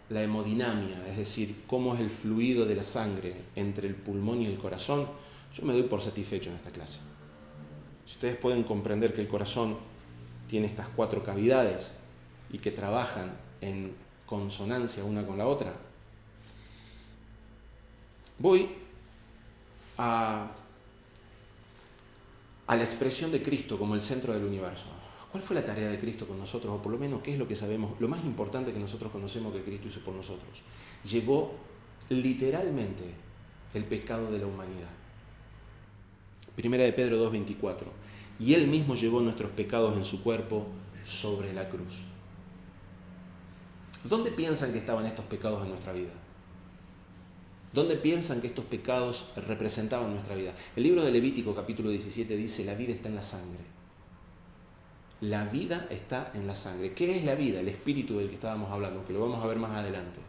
la hemodinamia, es decir, cómo es el fluido de la sangre entre el pulmón y el corazón, yo me doy por satisfecho en esta clase. Si ustedes pueden comprender que el corazón tiene estas 4 cavidades y que trabajan en consonancia una con la otra, voy a la expresión de Cristo como el centro del universo. ¿Cuál fue la tarea de Cristo con nosotros? O por lo menos, ¿qué es lo que sabemos? Lo más importante que nosotros conocemos que Cristo hizo por nosotros. Llevó literalmente el pecado de la humanidad. Primera de Pedro 2:24. Y Él mismo llevó nuestros pecados en su cuerpo sobre la cruz. ¿Dónde piensan que estaban estos pecados en nuestra vida? ¿Dónde piensan que estos pecados representaban nuestra vida? El libro de Levítico, capítulo 17, dice: la vida está en la sangre. La vida está en la sangre. ¿Qué es la vida? El espíritu del que estábamos hablando, que lo vamos a ver más adelante.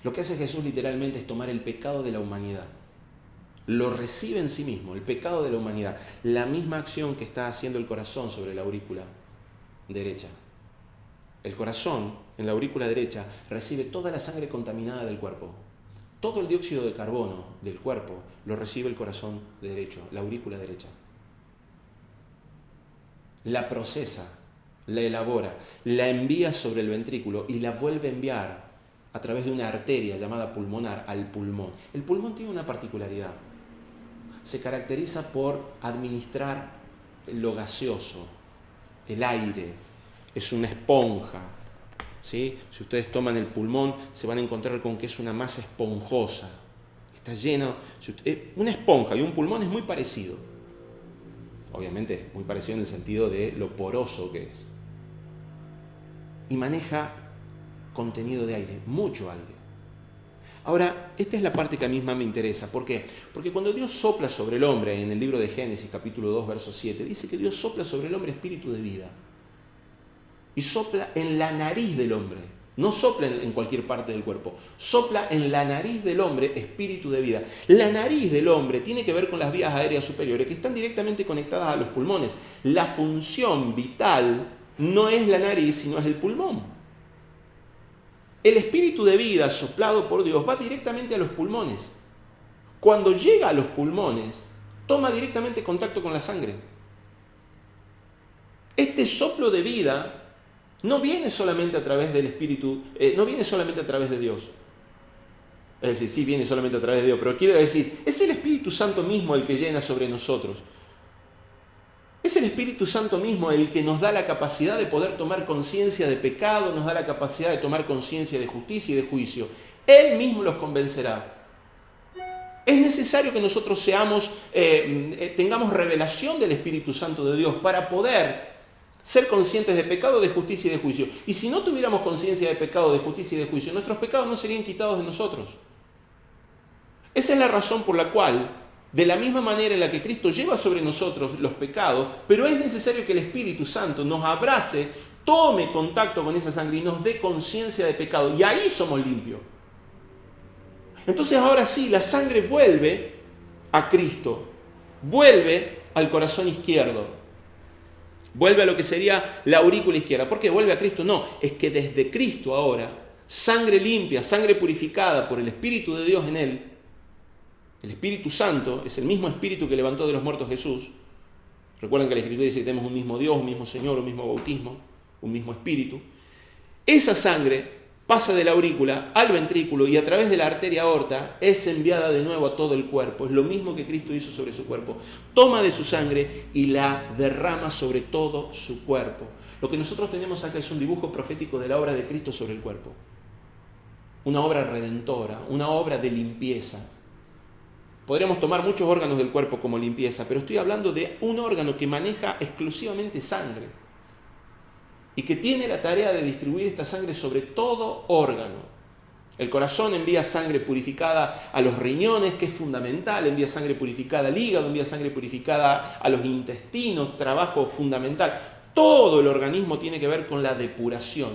Lo que hace Jesús literalmente es tomar el pecado de la humanidad. Lo recibe en sí mismo, el pecado de la humanidad. La misma acción que está haciendo el corazón sobre la aurícula derecha. El corazón, en la aurícula derecha, recibe toda la sangre contaminada del cuerpo. Todo el dióxido de carbono del cuerpo lo recibe el corazón derecho, la aurícula derecha. La procesa, la elabora, la envía sobre el ventrículo y la vuelve a enviar a través de una arteria llamada pulmonar al pulmón. El pulmón tiene una particularidad. Se caracteriza por administrar lo gaseoso, el aire. Es una esponja. ¿Sí? Si ustedes toman el pulmón, se van a encontrar con que es una masa esponjosa. Está lleno. Una esponja y un pulmón es muy parecido. Obviamente, muy parecido en el sentido de lo poroso que es. Y maneja contenido de aire, mucho aire. Ahora, esta es la parte que a mí más me interesa. ¿Por qué? Porque cuando Dios sopla sobre el hombre, en el libro de Génesis, capítulo 2, verso 7, dice que Dios sopla sobre el hombre espíritu de vida. Y sopla en la nariz del hombre. No sopla en cualquier parte del cuerpo. Sopla en la nariz del hombre espíritu de vida. La nariz del hombre tiene que ver con las vías aéreas superiores que están directamente conectadas a los pulmones. La función vital no es la nariz, sino es el pulmón. El espíritu de vida soplado por Dios va directamente a los pulmones. Cuando llega a los pulmones, toma directamente contacto con la sangre. Este soplo de vida no viene solamente a través del Espíritu, no viene solamente a través de Dios. Es decir, sí viene solamente a través de Dios, pero quiero decir, es el Espíritu Santo mismo el que llena sobre nosotros. Es el Espíritu Santo mismo el que nos da la capacidad de poder tomar conciencia de pecado, nos da la capacidad de tomar conciencia de justicia y de juicio. Él mismo los convencerá. Es necesario que nosotros tengamos revelación del Espíritu Santo de Dios para poder ser conscientes de pecado, de justicia y de juicio. Y si no tuviéramos conciencia de pecado, de justicia y de juicio, nuestros pecados no serían quitados de nosotros. Esa es la razón por la cual, de la misma manera en la que Cristo lleva sobre nosotros los pecados, pero es necesario que el Espíritu Santo nos abrace, tome contacto con esa sangre y nos dé conciencia de pecado. Y ahí somos limpios. Entonces ahora sí, la sangre vuelve a Cristo, vuelve al corazón izquierdo, vuelve a lo que sería la aurícula izquierda. ¿Por qué vuelve a Cristo? No, es que desde Cristo ahora, sangre limpia, sangre purificada por el Espíritu de Dios en él, el Espíritu Santo es el mismo Espíritu que levantó de los muertos Jesús. Recuerden que la Escritura dice que tenemos un mismo Dios, un mismo Señor, un mismo bautismo, un mismo Espíritu. Esa sangre pasa de la aurícula al ventrículo y a través de la arteria aorta es enviada de nuevo a todo el cuerpo. Es lo mismo que Cristo hizo sobre su cuerpo. Toma de su sangre y la derrama sobre todo su cuerpo. Lo que nosotros tenemos acá es un dibujo profético de la obra de Cristo sobre el cuerpo. Una obra redentora, una obra de limpieza. Podríamos tomar muchos órganos del cuerpo como limpieza, pero estoy hablando de un órgano que maneja exclusivamente sangre y que tiene la tarea de distribuir esta sangre sobre todo órgano. El corazón envía sangre purificada a los riñones, que es fundamental, envía sangre purificada al hígado, envía sangre purificada a los intestinos, trabajo fundamental. Todo el organismo tiene que ver con la depuración.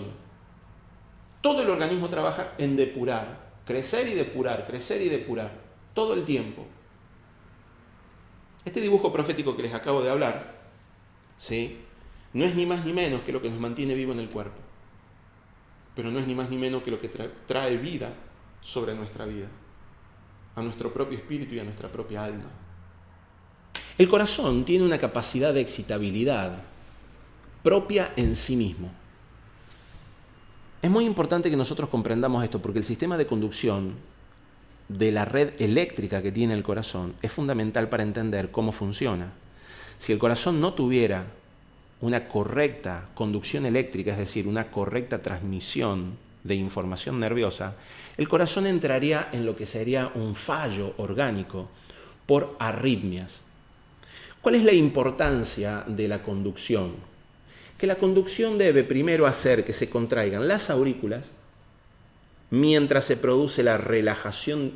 Todo el organismo trabaja en depurar, crecer y depurar, todo el tiempo. Este dibujo profético que les acabo de hablar, ¿sí?, no es ni más ni menos que lo que nos mantiene vivo en el cuerpo, pero no es ni más ni menos que lo que trae vida sobre nuestra vida, a nuestro propio espíritu y a nuestra propia alma. El corazón tiene una capacidad de excitabilidad propia en sí mismo. Es muy importante que nosotros comprendamos esto, porque el sistema de conducción de la red eléctrica que tiene el corazón es fundamental para entender cómo funciona. Si el corazón no tuviera una correcta conducción eléctrica, es decir, una correcta transmisión de información nerviosa, el corazón entraría en lo que sería un fallo orgánico por arritmias. ¿Cuál es la importancia de la conducción? Que la conducción debe primero hacer que se contraigan las aurículas mientras se produce la relajación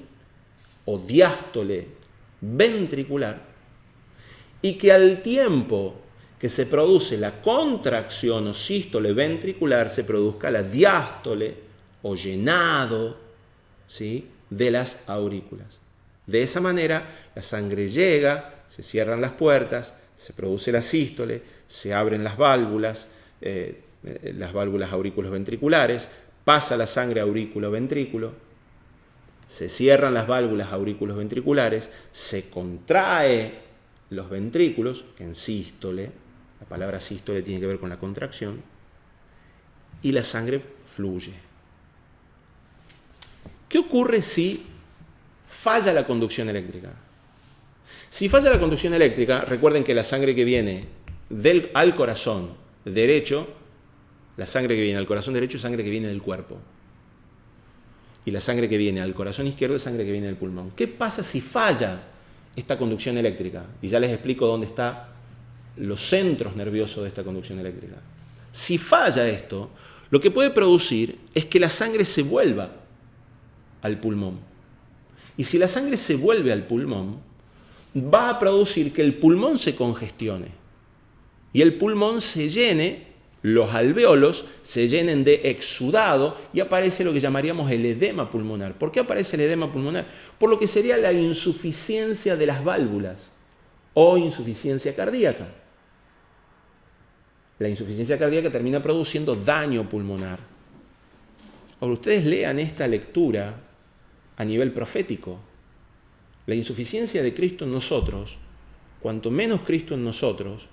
o diástole ventricular, y que al tiempo que se produce la contracción o sístole ventricular se produzca la diástole o llenado, ¿sí?, de las aurículas. De esa manera la sangre llega, se cierran las puertas, se produce la sístole, se abren las válvulas aurículo-ventriculares, pasa la sangre aurículo-ventrículo, se cierran las válvulas aurículo-ventriculares, se contrae los ventrículos en sístole, la palabra sístole tiene que ver con la contracción, y la sangre fluye. ¿Qué ocurre si falla la conducción eléctrica? Si falla la conducción eléctrica, recuerden que la sangre que viene al corazón derecho, la sangre que viene al corazón derecho es sangre que viene del cuerpo. Y la sangre que viene al corazón izquierdo es sangre que viene del pulmón. ¿Qué pasa si falla esta conducción eléctrica? Y ya les explico dónde están los centros nerviosos de esta conducción eléctrica. Si falla esto, lo que puede producir es que la sangre se vuelva al pulmón. Y si la sangre se vuelve al pulmón, va a producir que el pulmón se congestione y el pulmón se llene, los alvéolos se llenen de exudado y aparece lo que llamaríamos el edema pulmonar. ¿Por qué aparece el edema pulmonar? Por lo que sería la insuficiencia de las válvulas o insuficiencia cardíaca. La insuficiencia cardíaca termina produciendo daño pulmonar. Ahora, ustedes lean esta lectura a nivel profético. La insuficiencia de Cristo en nosotros, cuanto menos Cristo en nosotros,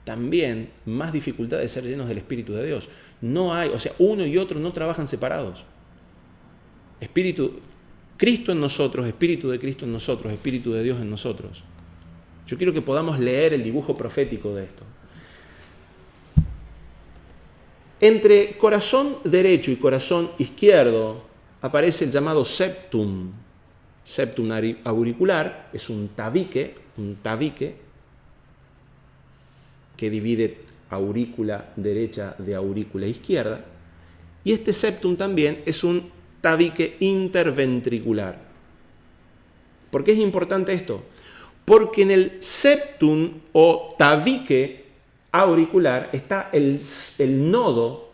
también más dificultad de ser llenos del Espíritu de Dios. No hay, uno y otro no trabajan separados. Cristo en nosotros, Espíritu de Cristo en nosotros, Espíritu de Dios en nosotros. Yo quiero que podamos leer el dibujo profético de esto. Entre corazón derecho y corazón izquierdo aparece el llamado septum. Septum auricular es un tabique que divide aurícula derecha de aurícula izquierda. Y este septum también es un tabique interventricular. ¿Por qué es importante esto? Porque en el septum o tabique auricular está el nodo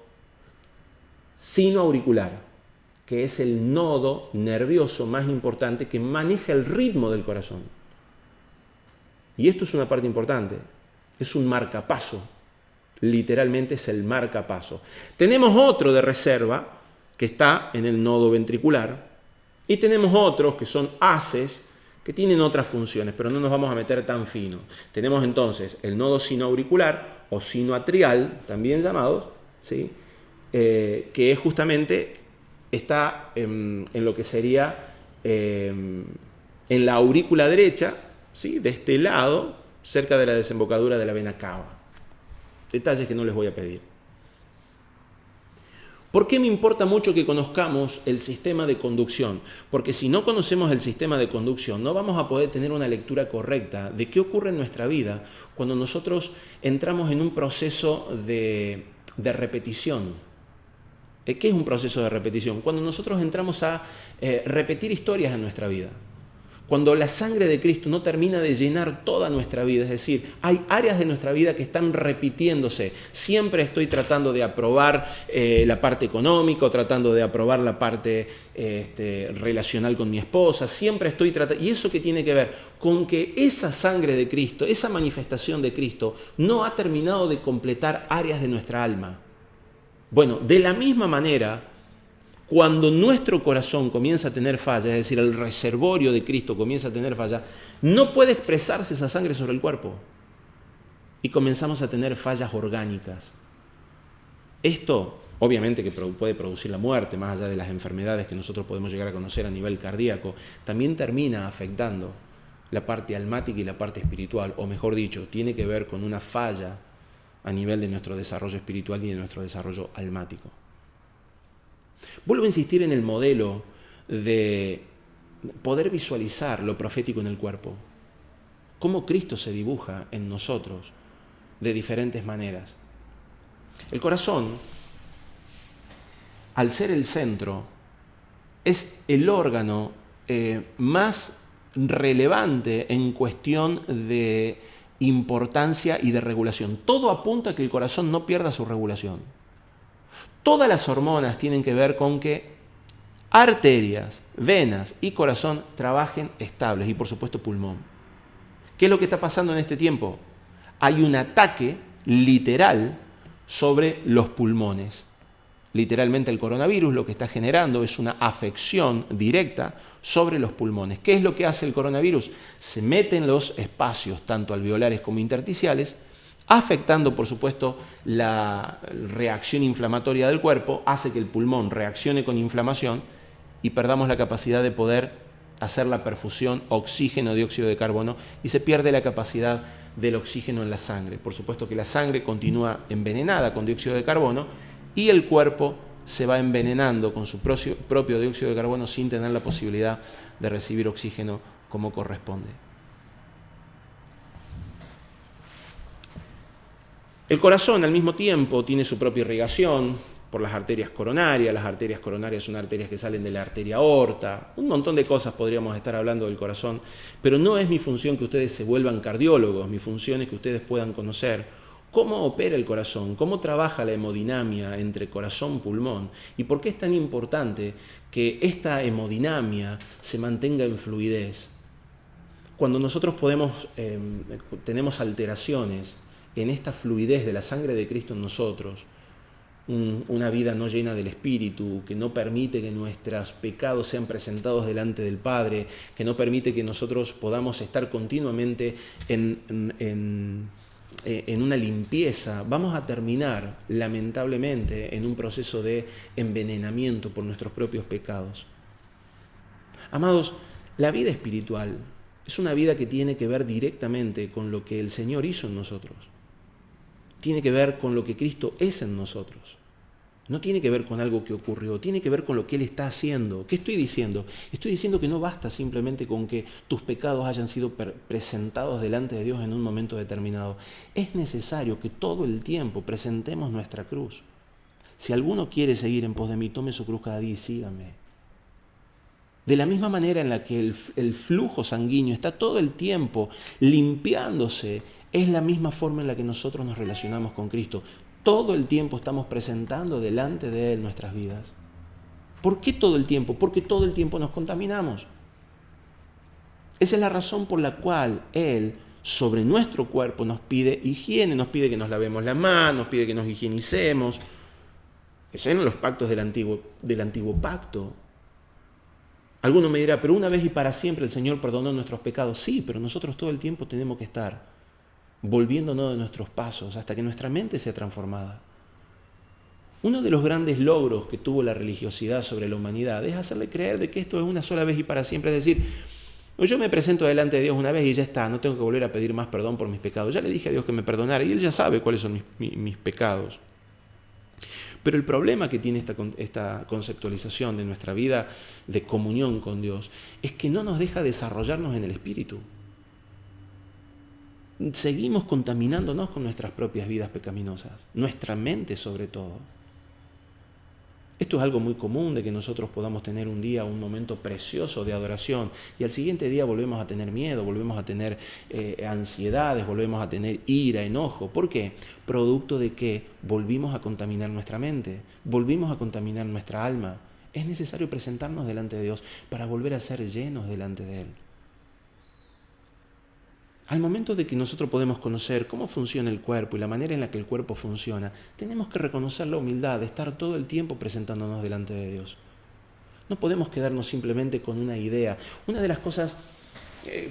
sinoauricular, que es el nodo nervioso más importante que maneja el ritmo del corazón. Y esto es una parte importante, es un marcapaso, literalmente es el marcapaso. Tenemos otro de reserva que está en el nodo ventricular y tenemos otros que son haces que tienen otras funciones, pero no nos vamos a meter tan fino. Tenemos entonces el nodo sinoauricular o sinoatrial, también llamado, ¿sí? Que es justamente, está en lo que sería en la aurícula derecha, ¿sí? De este lado, cerca de la desembocadura de la vena cava. Detalles que no les voy a pedir. ¿Por qué me importa mucho que conozcamos el sistema de conducción? Porque si no conocemos el sistema de conducción, no vamos a poder tener una lectura correcta de qué ocurre en nuestra vida cuando nosotros entramos en un proceso de repetición. ¿Qué es un proceso de repetición? Cuando nosotros entramos a repetir historias en nuestra vida. Cuando la sangre de Cristo no termina de llenar toda nuestra vida, es decir, hay áreas de nuestra vida que están repitiéndose. Siempre estoy tratando de aprobar la parte económica, o tratando de aprobar la parte relacional con mi esposa, siempre estoy tratando... ¿Y eso qué tiene que ver? Con que esa sangre de Cristo, esa manifestación de Cristo, no ha terminado de completar áreas de nuestra alma. Bueno, de la misma manera, cuando nuestro corazón comienza a tener falla, es decir, el reservorio de Cristo comienza a tener falla, no puede expresarse esa sangre sobre el cuerpo. Y comenzamos a tener fallas orgánicas. Esto, obviamente, que puede producir la muerte, más allá de las enfermedades que nosotros podemos llegar a conocer a nivel cardíaco, también termina afectando la parte almática y la parte espiritual, o mejor dicho, tiene que ver con una falla a nivel de nuestro desarrollo espiritual y de nuestro desarrollo almático. Vuelvo a insistir en el modelo de poder visualizar lo profético en el cuerpo. Cómo Cristo se dibuja en nosotros de diferentes maneras. El corazón, al ser el centro, es el órgano más relevante en cuestión de importancia y de regulación. Todo apunta a que el corazón no pierda su regulación. Todas las hormonas tienen que ver con que arterias, venas y corazón trabajen estables y por supuesto pulmón. ¿Qué es lo que está pasando en este tiempo? Hay un ataque literal sobre los pulmones. Literalmente el coronavirus lo que está generando es una afección directa sobre los pulmones. ¿Qué es lo que hace el coronavirus? Se mete en los espacios tanto alveolares como intersticiales, afectando, por supuesto, la reacción inflamatoria del cuerpo, hace que el pulmón reaccione con inflamación y perdamos la capacidad de poder hacer la perfusión oxígeno, dióxido de carbono, y se pierde la capacidad del oxígeno en la sangre. Por supuesto que la sangre continúa envenenada con dióxido de carbono y el cuerpo se va envenenando con su propio dióxido de carbono sin tener la posibilidad de recibir oxígeno como corresponde. El corazón al mismo tiempo tiene su propia irrigación por las arterias coronarias. Las arterias coronarias son arterias que salen de la arteria aorta. Un montón de cosas podríamos estar hablando del corazón, pero no es mi función que ustedes se vuelvan cardiólogos. Mi función es que ustedes puedan conocer cómo opera el corazón, cómo trabaja la hemodinamia entre corazón-pulmón y por qué es tan importante que esta hemodinamia se mantenga en fluidez. Cuando nosotros tenemos alteraciones en esta fluidez de la sangre de Cristo en nosotros, una vida no llena del Espíritu, que no permite que nuestros pecados sean presentados delante del Padre, que no permite que nosotros podamos estar continuamente en una limpieza, vamos a terminar, lamentablemente, en un proceso de envenenamiento por nuestros propios pecados. Amados, la vida espiritual es una vida que tiene que ver directamente con lo que el Señor hizo en nosotros. Tiene que ver con lo que Cristo es en nosotros. No tiene que ver con algo que ocurrió, tiene que ver con lo que Él está haciendo. ¿Qué estoy diciendo? Estoy diciendo que no basta simplemente con que tus pecados hayan sido presentados delante de Dios en un momento determinado. Es necesario que todo el tiempo presentemos nuestra cruz. Si alguno quiere seguir en pos de mí, tome su cruz cada día y sígame. De la misma manera en la que el flujo sanguíneo está todo el tiempo limpiándose, es la misma forma en la que nosotros nos relacionamos con Cristo. Todo el tiempo estamos presentando delante de Él nuestras vidas. ¿Por qué todo el tiempo? Porque todo el tiempo nos contaminamos. Esa es la razón por la cual Él, sobre nuestro cuerpo, nos pide higiene, nos pide que nos lavemos las manos, nos pide que nos higienicemos. Esos eran los pactos del antiguo pacto. Alguno me dirá, pero una vez y para siempre el Señor perdonó nuestros pecados. Sí, pero nosotros todo el tiempo tenemos que estar volviéndonos de nuestros pasos hasta que nuestra mente sea transformada. Uno de los grandes logros que tuvo la religiosidad sobre la humanidad es hacerle creer de que esto es una sola vez y para siempre. Es decir, yo me presento delante de Dios una vez y ya está, no tengo que volver a pedir más perdón por mis pecados. Ya le dije a Dios que me perdonara y Él ya sabe cuáles son mis pecados. Pero el problema que tiene esta conceptualización de nuestra vida de comunión con Dios es que no nos deja desarrollarnos en el Espíritu. Seguimos contaminándonos con nuestras propias vidas pecaminosas, nuestra mente sobre todo. Esto es algo muy común de que nosotros podamos tener un día, un momento precioso de adoración y al siguiente día volvemos a tener miedo, volvemos a tener ansiedades, volvemos a tener ira, enojo. ¿Por qué? Producto de que volvimos a contaminar nuestra mente, volvimos a contaminar nuestra alma. Es necesario presentarnos delante de Dios para volver a ser llenos delante de Él. Al momento de que nosotros podemos conocer cómo funciona el cuerpo y la manera en la que el cuerpo funciona, tenemos que reconocer la humildad de estar todo el tiempo presentándonos delante de Dios. No podemos quedarnos simplemente con una idea. Una de las cosas,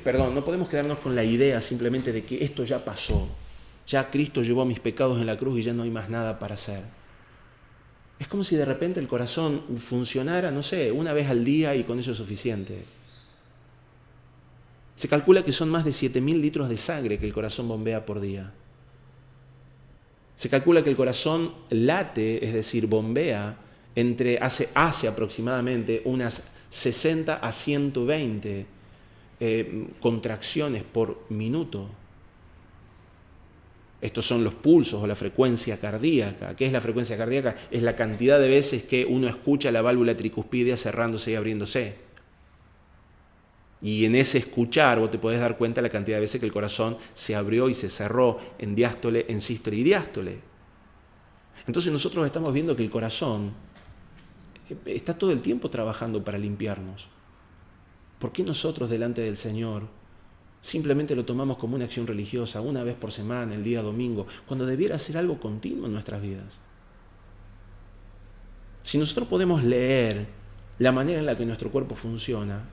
no podemos quedarnos con la idea simplemente de que esto ya pasó. Ya Cristo llevó mis pecados en la cruz y ya no hay más nada para hacer. Es como si de repente el corazón funcionara, una vez al día y con eso es suficiente. Se calcula que son más de 7.000 litros de sangre que el corazón bombea por día. Se calcula que el corazón late, es decir, bombea, hace aproximadamente unas 60 a 120 contracciones por minuto. Estos son los pulsos o la frecuencia cardíaca. ¿Qué es la frecuencia cardíaca? Es la cantidad de veces que uno escucha la válvula tricuspidea cerrándose y abriéndose. Y en ese escuchar vos te podés dar cuenta de la cantidad de veces que el corazón se abrió y se cerró en diástole, en sístole y diástole. Entonces nosotros estamos viendo que el corazón está todo el tiempo trabajando para limpiarnos. ¿Por qué nosotros delante del Señor simplemente lo tomamos como una acción religiosa una vez por semana, el día domingo, cuando debiera ser algo continuo en nuestras vidas? Si nosotros podemos leer la manera en la que nuestro cuerpo funciona,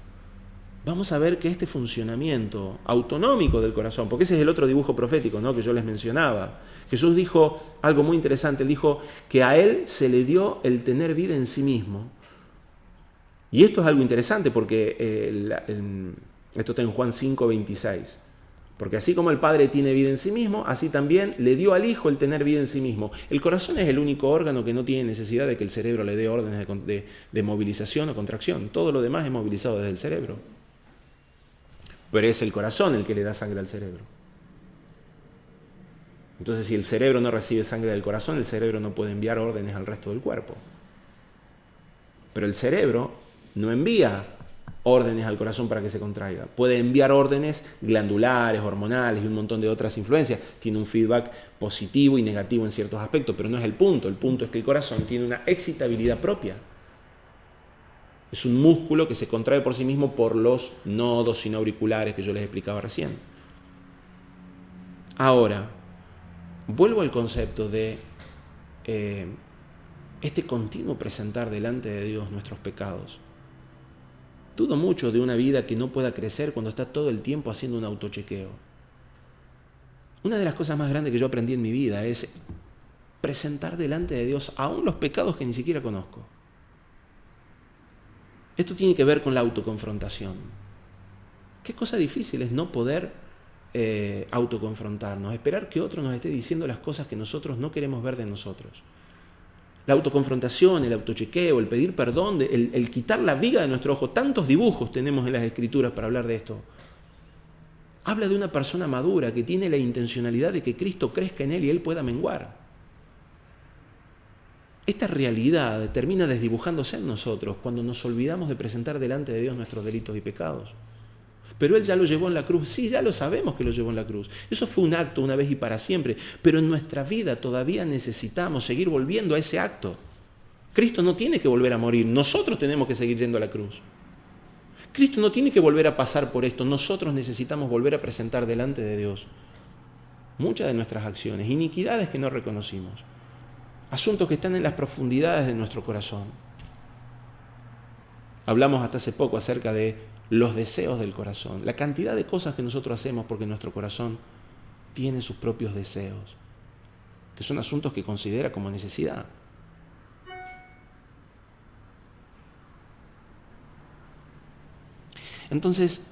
vamos a ver que este funcionamiento autonómico del corazón, porque ese es el otro dibujo profético, ¿no?, que yo les mencionaba. Jesús dijo algo muy interesante, él dijo que a Él se le dio el tener vida en sí mismo. Y esto es algo interesante porque esto está en Juan 5:26. Porque así como el Padre tiene vida en sí mismo, así también le dio al Hijo el tener vida en sí mismo. El corazón es el único órgano que no tiene necesidad de que el cerebro le dé órdenes de movilización o contracción. Todo lo demás es movilizado desde el cerebro. Pero es el corazón el que le da sangre al cerebro. Entonces, si el cerebro no recibe sangre del corazón, el cerebro no puede enviar órdenes al resto del cuerpo. Pero el cerebro no envía órdenes al corazón para que se contraiga. Puede enviar órdenes glandulares, hormonales y un montón de otras influencias. Tiene un feedback positivo y negativo en ciertos aspectos, pero no es el punto. El punto es que el corazón tiene una excitabilidad propia. Es un músculo que se contrae por sí mismo por los nodos sinoauriculares que yo les explicaba recién. Ahora, vuelvo al concepto de este continuo presentar delante de Dios nuestros pecados. Dudo mucho de una vida que no pueda crecer cuando está todo el tiempo haciendo un autochequeo. Una de las cosas más grandes que yo aprendí en mi vida es presentar delante de Dios aún los pecados que ni siquiera conozco. Esto tiene que ver con la autoconfrontación. Qué cosa difícil es no poder autoconfrontarnos, esperar que otro nos esté diciendo las cosas que nosotros no queremos ver de nosotros. La autoconfrontación, el autochequeo, el pedir perdón, el quitar la viga de nuestro ojo. Tantos dibujos tenemos en las Escrituras para hablar de esto. Habla de una persona madura que tiene la intencionalidad de que Cristo crezca en él y él pueda menguar. Esta realidad termina desdibujándose en nosotros cuando nos olvidamos de presentar delante de Dios nuestros delitos y pecados. Pero Él ya lo llevó en la cruz. Sí, ya lo sabemos que lo llevó en la cruz. Eso fue un acto una vez y para siempre. Pero en nuestra vida todavía necesitamos seguir volviendo a ese acto. Cristo no tiene que volver a morir. Nosotros tenemos que seguir yendo a la cruz. Cristo no tiene que volver a pasar por esto. Nosotros necesitamos volver a presentar delante de Dios muchas de nuestras acciones, iniquidades que no reconocimos. Asuntos que están en las profundidades de nuestro corazón. Hablamos hasta hace poco acerca de los deseos del corazón, la cantidad de cosas que nosotros hacemos porque nuestro corazón tiene sus propios deseos, que son asuntos que considera como necesidad. Entonces,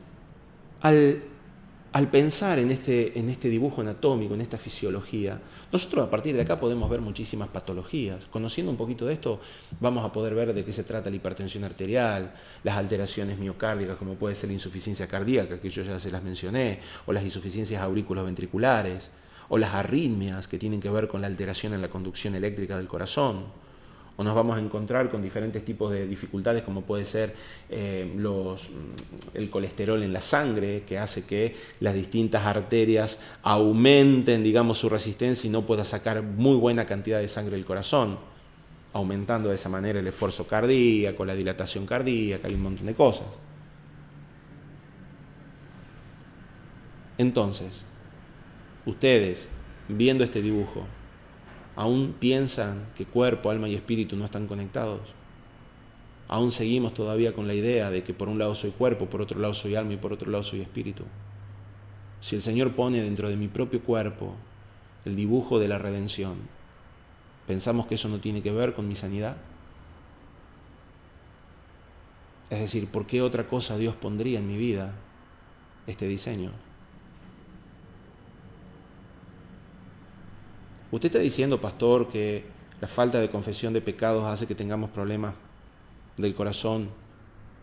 al pensar en este dibujo anatómico, en esta fisiología, nosotros a partir de acá podemos ver muchísimas patologías. Conociendo un poquito de esto, vamos a poder ver de qué se trata la hipertensión arterial, las alteraciones miocárdicas, como puede ser la insuficiencia cardíaca, que yo ya se las mencioné, o las insuficiencias auriculoventriculares, o las arritmias, que tienen que ver con la alteración en la conducción eléctrica del corazón. O nos vamos a encontrar con diferentes tipos de dificultades, como puede ser el colesterol en la sangre, que hace que las distintas arterias aumenten, digamos, su resistencia y no pueda sacar muy buena cantidad de sangre del corazón, aumentando de esa manera el esfuerzo cardíaco, la dilatación cardíaca y un montón de cosas. Entonces, ustedes, viendo este dibujo, ¿aún piensan que cuerpo, alma y espíritu no están conectados? ¿Aún seguimos todavía con la idea de que por un lado soy cuerpo, por otro lado soy alma y por otro lado soy espíritu? Si el Señor pone dentro de mi propio cuerpo el dibujo de la redención, ¿pensamos que eso no tiene que ver con mi sanidad? Es decir, ¿por qué otra cosa Dios pondría en mi vida este diseño? ¿Usted está diciendo, pastor, que la falta de confesión de pecados hace que tengamos problemas del corazón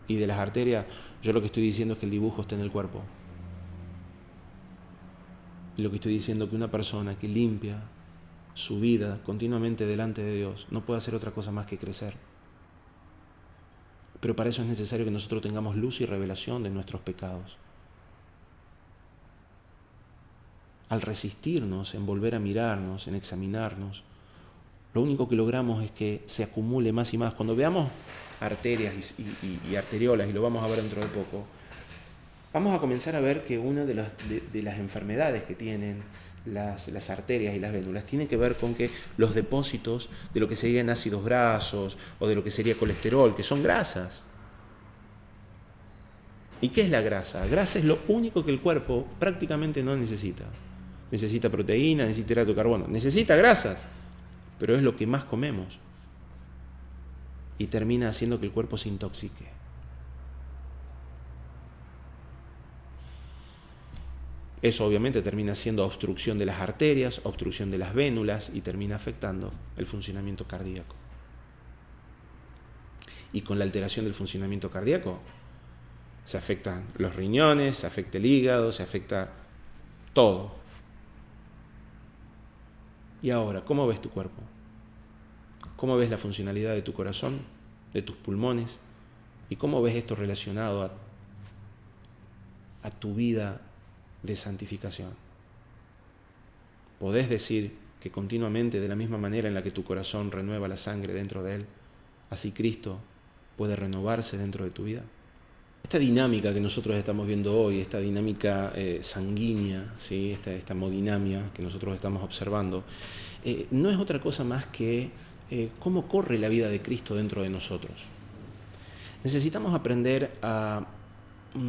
y de las arterias? Yo lo que estoy diciendo es que el dibujo está en el cuerpo. Y lo que estoy diciendo es que una persona que limpia su vida continuamente delante de Dios no puede hacer otra cosa más que crecer. Pero para eso es necesario que nosotros tengamos luz y revelación de nuestros pecados. Al resistirnos en volver a mirarnos, en examinarnos, lo único que logramos es que se acumule más y más. Cuando veamos arterias y arteriolas, y lo vamos a ver dentro de poco, vamos a comenzar a ver que una de las enfermedades que tienen las arterias y las vénulas tiene que ver con que los depósitos de lo que serían ácidos grasos o de lo que sería colesterol, que son grasas. ¿Y qué es la grasa? Grasa es lo único que el cuerpo prácticamente no necesita. Necesita proteína, necesita hidrato de carbono, necesita grasas, pero es lo que más comemos y termina haciendo que el cuerpo se intoxique. Eso obviamente termina siendo obstrucción de las arterias, obstrucción de las vénulas y termina afectando el funcionamiento cardíaco. Y con la alteración del funcionamiento cardíaco se afectan los riñones, se afecta el hígado, se afecta todo. Y ahora, ¿cómo ves tu cuerpo? ¿Cómo ves la funcionalidad de tu corazón, de tus pulmones? ¿Y cómo ves esto relacionado a tu vida de santificación? ¿Podés decir que continuamente, de la misma manera en la que tu corazón renueva la sangre dentro de él, así Cristo puede renovarse dentro de tu vida? Esta dinámica que nosotros estamos viendo hoy, esta dinámica sanguínea, ¿sí? esta hemodinamia que nosotros estamos observando, no es otra cosa más que cómo corre la vida de Cristo dentro de nosotros. Necesitamos aprender a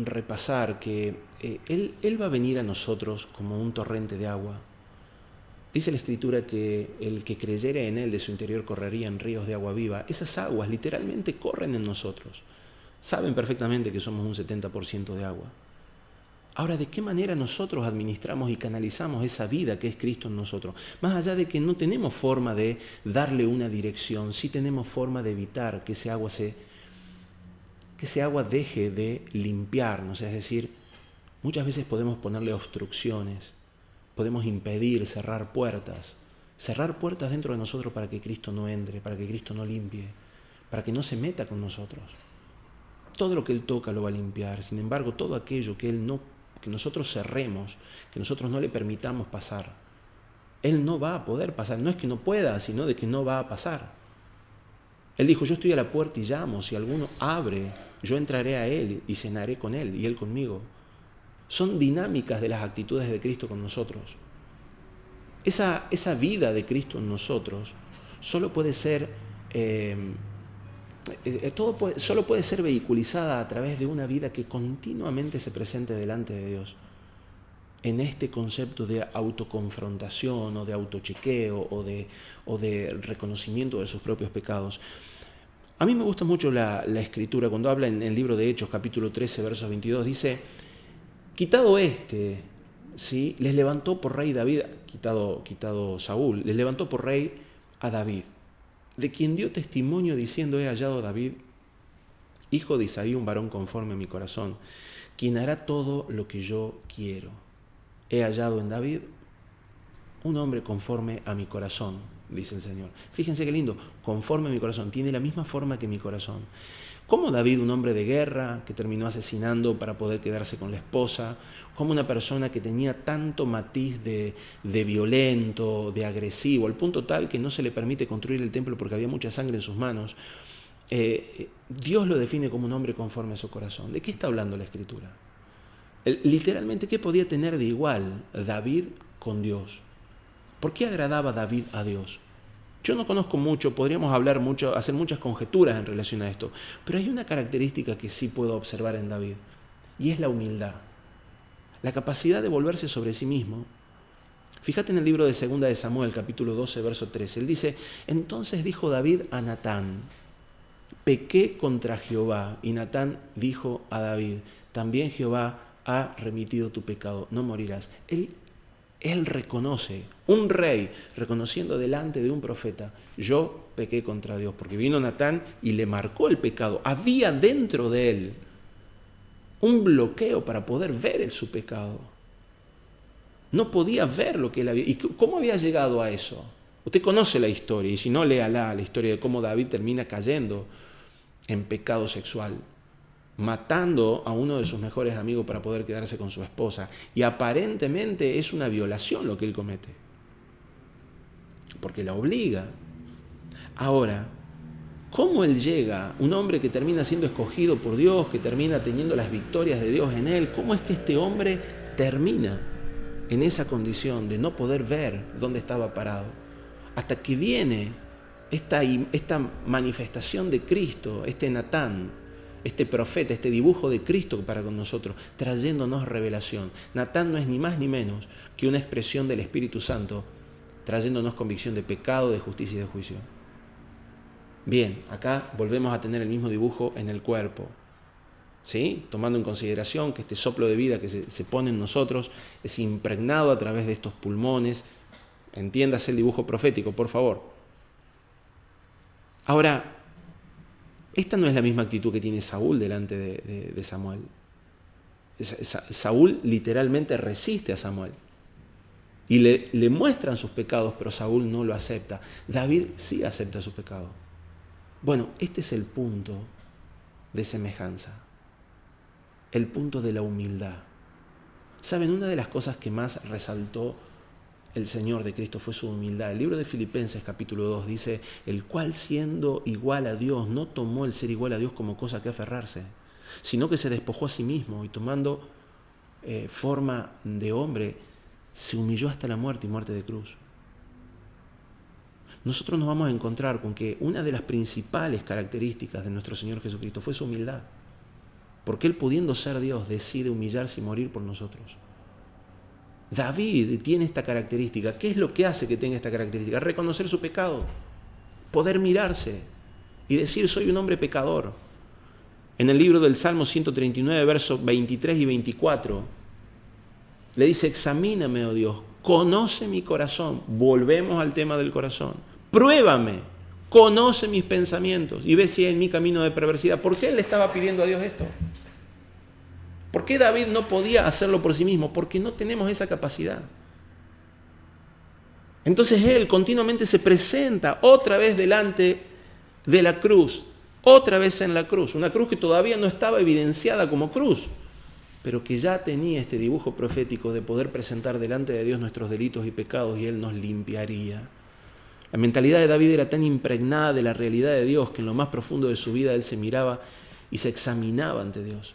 repasar que Él va a venir a nosotros como un torrente de agua. Dice la Escritura que el que creyere en Él, de su interior correrían ríos de agua viva. Esas aguas literalmente corren en nosotros. Saben perfectamente que somos un 70% de agua. Ahora, ¿de qué manera nosotros administramos y canalizamos esa vida que es Cristo en nosotros? Más allá de que no tenemos forma de darle una dirección, sí tenemos forma de evitar que ese agua deje de limpiarnos. Es decir, muchas veces podemos ponerle obstrucciones, podemos impedir, cerrar puertas dentro de nosotros para que Cristo no entre, para que Cristo no limpie, para que no se meta con nosotros. Todo lo que Él toca lo va a limpiar. Sin embargo, todo aquello que nosotros cerremos, que nosotros no le permitamos pasar, Él no va a poder pasar. No es que no pueda, sino de que no va a pasar. Él dijo, yo estoy a la puerta y llamo, si alguno abre, yo entraré a Él y cenaré con Él y Él conmigo. Son dinámicas de las actitudes de Cristo con nosotros. Esa vida de Cristo en nosotros solo puede ser solo puede ser vehiculizada a través de una vida que continuamente se presente delante de Dios, en este concepto de autoconfrontación o de autochequeo o de reconocimiento de sus propios pecados. A mí me gusta mucho la Escritura, cuando habla en el libro de Hechos, capítulo 13, versos 22, dice, quitado ¿sí? Les levantó por rey David, quitado Saúl, les levantó por rey a David, de quien dio testimonio diciendo, he hallado a David, hijo de Isaí, un varón conforme a mi corazón, quien hará todo lo que yo quiero. He hallado en David un hombre conforme a mi corazón, dice el Señor. Fíjense qué lindo, conforme a mi corazón, tiene la misma forma que mi corazón. Como David, un hombre de guerra que terminó asesinando para poder quedarse con la esposa, como una persona que tenía tanto matiz de violento, de agresivo, al punto tal que no se le permite construir el templo porque había mucha sangre en sus manos, Dios lo define como un hombre conforme a su corazón. ¿De qué está hablando la Escritura? Literalmente, ¿qué podía tener de igual David con Dios? ¿Por qué agradaba David a Dios? Yo no conozco mucho, podríamos hablar mucho, hacer muchas conjeturas en relación a esto, pero hay una característica que sí puedo observar en David, y es la humildad, la capacidad de volverse sobre sí mismo. Fíjate en el libro de 2 de Samuel, capítulo 12, verso 13, él dice, entonces dijo David a Natán, pequé contra Jehová, y Natán dijo a David, también Jehová ha remitido tu pecado, no morirás. Él reconoce, un rey reconociendo delante de un profeta, yo pequé contra Dios, porque vino Natán y le marcó el pecado. Había dentro de él un bloqueo para poder ver su pecado. No podía ver lo que él había. ¿Y cómo había llegado a eso? Usted conoce la historia, y si no, léala, la historia de cómo David termina cayendo en pecado sexual, matando a uno de sus mejores amigos para poder quedarse con su esposa. Y aparentemente es una violación lo que él comete, porque la obliga. Ahora, ¿cómo él llega, un hombre que termina siendo escogido por Dios, que termina teniendo las victorias de Dios en él, cómo es que este hombre termina en esa condición de no poder ver dónde estaba parado? Hasta que viene esta manifestación de Cristo, este Natán, este profeta, este dibujo de Cristo para con nosotros, trayéndonos revelación. Natán no es ni más ni menos que una expresión del Espíritu Santo, trayéndonos convicción de pecado, de justicia y de juicio. Bien, acá volvemos a tener el mismo dibujo en el cuerpo, ¿sí? Tomando en consideración que este soplo de vida que se pone en nosotros es impregnado a través de estos pulmones. Entiéndase el dibujo profético, por favor. Ahora, esta no es la misma actitud que tiene Saúl delante de Samuel. Saúl literalmente resiste a Samuel y le muestran sus pecados, pero Saúl no lo acepta. David sí acepta su pecado. Bueno, este es el punto de semejanza, el punto de la humildad. ¿Saben? Una de las cosas que más resaltó el Señor de Cristo fue su humildad. El libro de Filipenses capítulo 2 dice, el cual siendo igual a Dios, no tomó el ser igual a Dios como cosa que aferrarse, sino que se despojó a sí mismo y tomando forma de hombre, se humilló hasta la muerte y muerte de cruz. Nosotros nos vamos a encontrar con que una de las principales características de nuestro Señor Jesucristo fue su humildad, porque Él, pudiendo ser Dios, decide humillarse y morir por nosotros. David tiene esta característica. ¿Qué es lo que hace que tenga esta característica? Reconocer su pecado, poder mirarse y decir, soy un hombre pecador. En el libro del Salmo 139, versos 23 y 24, Le dice, examíname, oh Dios, conoce mi corazón. Volvemos al tema del corazón. Pruébame, conoce mis pensamientos y ve si hay en mi camino de perversidad. ¿Por qué él le estaba pidiendo a Dios esto? ¿Por qué David no podía hacerlo por sí mismo? Porque no tenemos esa capacidad. Entonces él continuamente se presenta otra vez delante de la cruz, otra vez en la cruz, una cruz que todavía no estaba evidenciada como cruz, pero que ya tenía este dibujo profético de poder presentar delante de Dios nuestros delitos y pecados y Él nos limpiaría. La mentalidad de David era tan impregnada de la realidad de Dios que en lo más profundo de su vida Él se miraba y se examinaba ante Dios.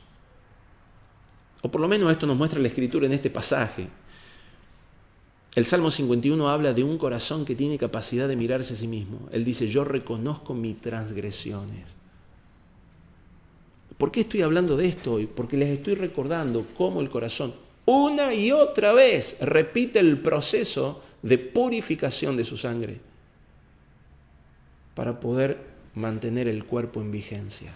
O por lo menos esto nos muestra la Escritura en este pasaje. El Salmo 51 habla de un corazón que tiene capacidad de mirarse a sí mismo. Él dice, yo reconozco mis transgresiones. ¿Por qué estoy hablando de esto hoy? Porque les estoy recordando cómo el corazón una y otra vez repite el proceso de purificación de su sangre para poder mantener el cuerpo en vigencia.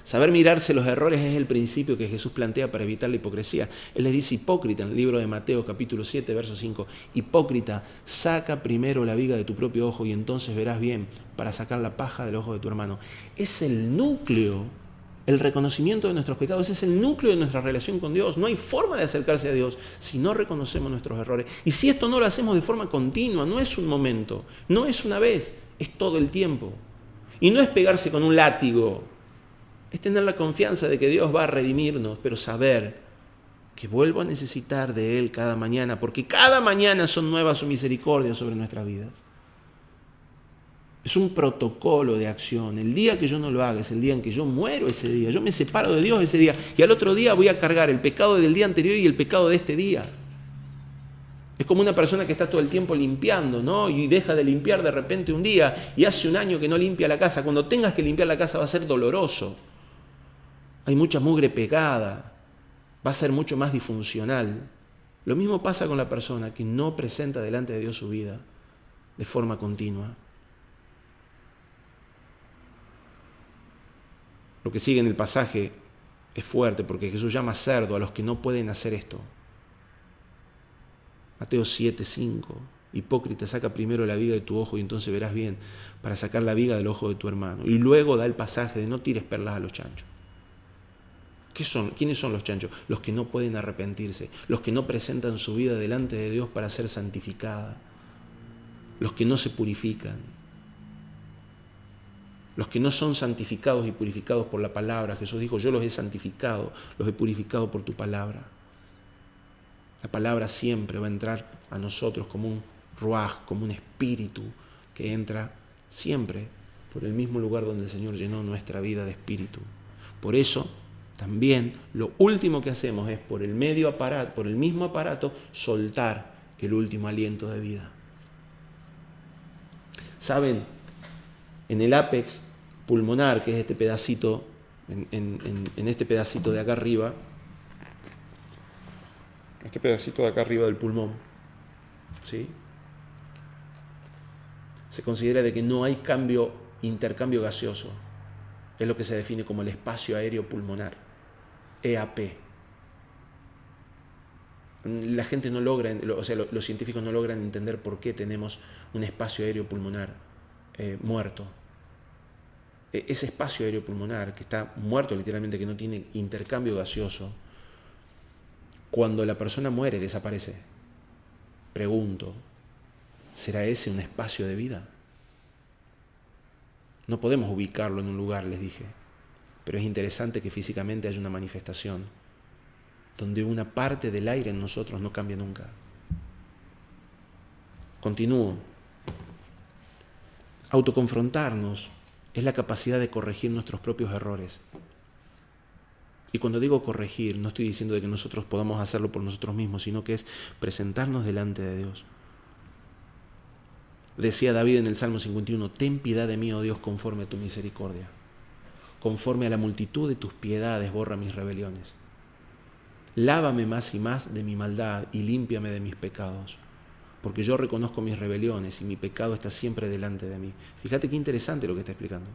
Saber mirarse los errores es el principio que Jesús plantea para evitar la hipocresía. Él les dice, hipócrita, en el libro de Mateo capítulo 7, verso 5, hipócrita, saca primero la viga de tu propio ojo y entonces verás bien para sacar la paja del ojo de tu hermano. Es el núcleo, el reconocimiento de nuestros pecados, es el núcleo de nuestra relación con Dios. No hay forma de acercarse a Dios si no reconocemos nuestros errores. Y si esto no lo hacemos de forma continua, no es un momento, no es una vez, es todo el tiempo. Y no es pegarse con un látigo. Es tener la confianza de que Dios va a redimirnos, pero saber que vuelvo a necesitar de Él cada mañana, porque cada mañana son nuevas su misericordia sobre nuestras vidas. Es un protocolo de acción. El día que yo no lo haga es el día en que yo muero ese día. Yo me separo de Dios ese día y al otro día voy a cargar el pecado del día anterior y el pecado de este día. Es como una persona que está todo el tiempo limpiando, ¿no? Y deja de limpiar de repente un día y hace un año que no limpia la casa. Cuando tengas que limpiar la casa va a ser doloroso. Hay mucha mugre pegada, va a ser mucho más disfuncional. Lo mismo pasa con la persona que no presenta delante de Dios su vida de forma continua. Lo que sigue en el pasaje es fuerte porque Jesús llama cerdo a los que no pueden hacer esto. Mateo 7:5. Hipócrita, saca primero la viga de tu ojo y entonces verás bien para sacar la viga del ojo de tu hermano. Y luego da el pasaje de no tires perlas a los chanchos. ¿Quiénes son los chanchos? Los que no pueden arrepentirse, los que no presentan su vida delante de Dios para ser santificada, los que no se purifican, los que no son santificados y purificados por la palabra. Jesús dijo, yo los he santificado, los he purificado por tu palabra. La palabra siempre va a entrar a nosotros como un ruaj, como un espíritu que entra siempre por el mismo lugar donde el Señor llenó nuestra vida de espíritu. Por eso, también lo último que hacemos es por el mismo aparato, soltar el último aliento de vida. ¿Saben? En el ápex pulmonar, que es este pedacito, en este pedacito de acá arriba, este pedacito de acá arriba del pulmón, ¿sí? Se considera de que no hay intercambio gaseoso. Es lo que se define como el espacio aéreo pulmonar. EAP. La gente no logra, los científicos no logran entender por qué tenemos un espacio aéreo pulmonar muerto. Ese espacio aéreo pulmonar que está muerto literalmente, que no tiene intercambio gaseoso, cuando la persona muere, desaparece. Pregunto, ¿será ese un espacio de vida? No podemos ubicarlo en un lugar, les dije. Pero es interesante que físicamente haya una manifestación donde una parte del aire en nosotros no cambia nunca. Continúo. Autoconfrontarnos es la capacidad de corregir nuestros propios errores. Y cuando digo corregir, no estoy diciendo de que nosotros podamos hacerlo por nosotros mismos, sino que es presentarnos delante de Dios. Decía David en el Salmo 51, ten piedad de mí, oh Dios, conforme a tu misericordia. Conforme a la multitud de tus piedades, borra mis rebeliones. Lávame más y más de mi maldad y límpiame de mis pecados, porque yo reconozco mis rebeliones y mi pecado está siempre delante de mí. Fíjate qué interesante lo que está explicando.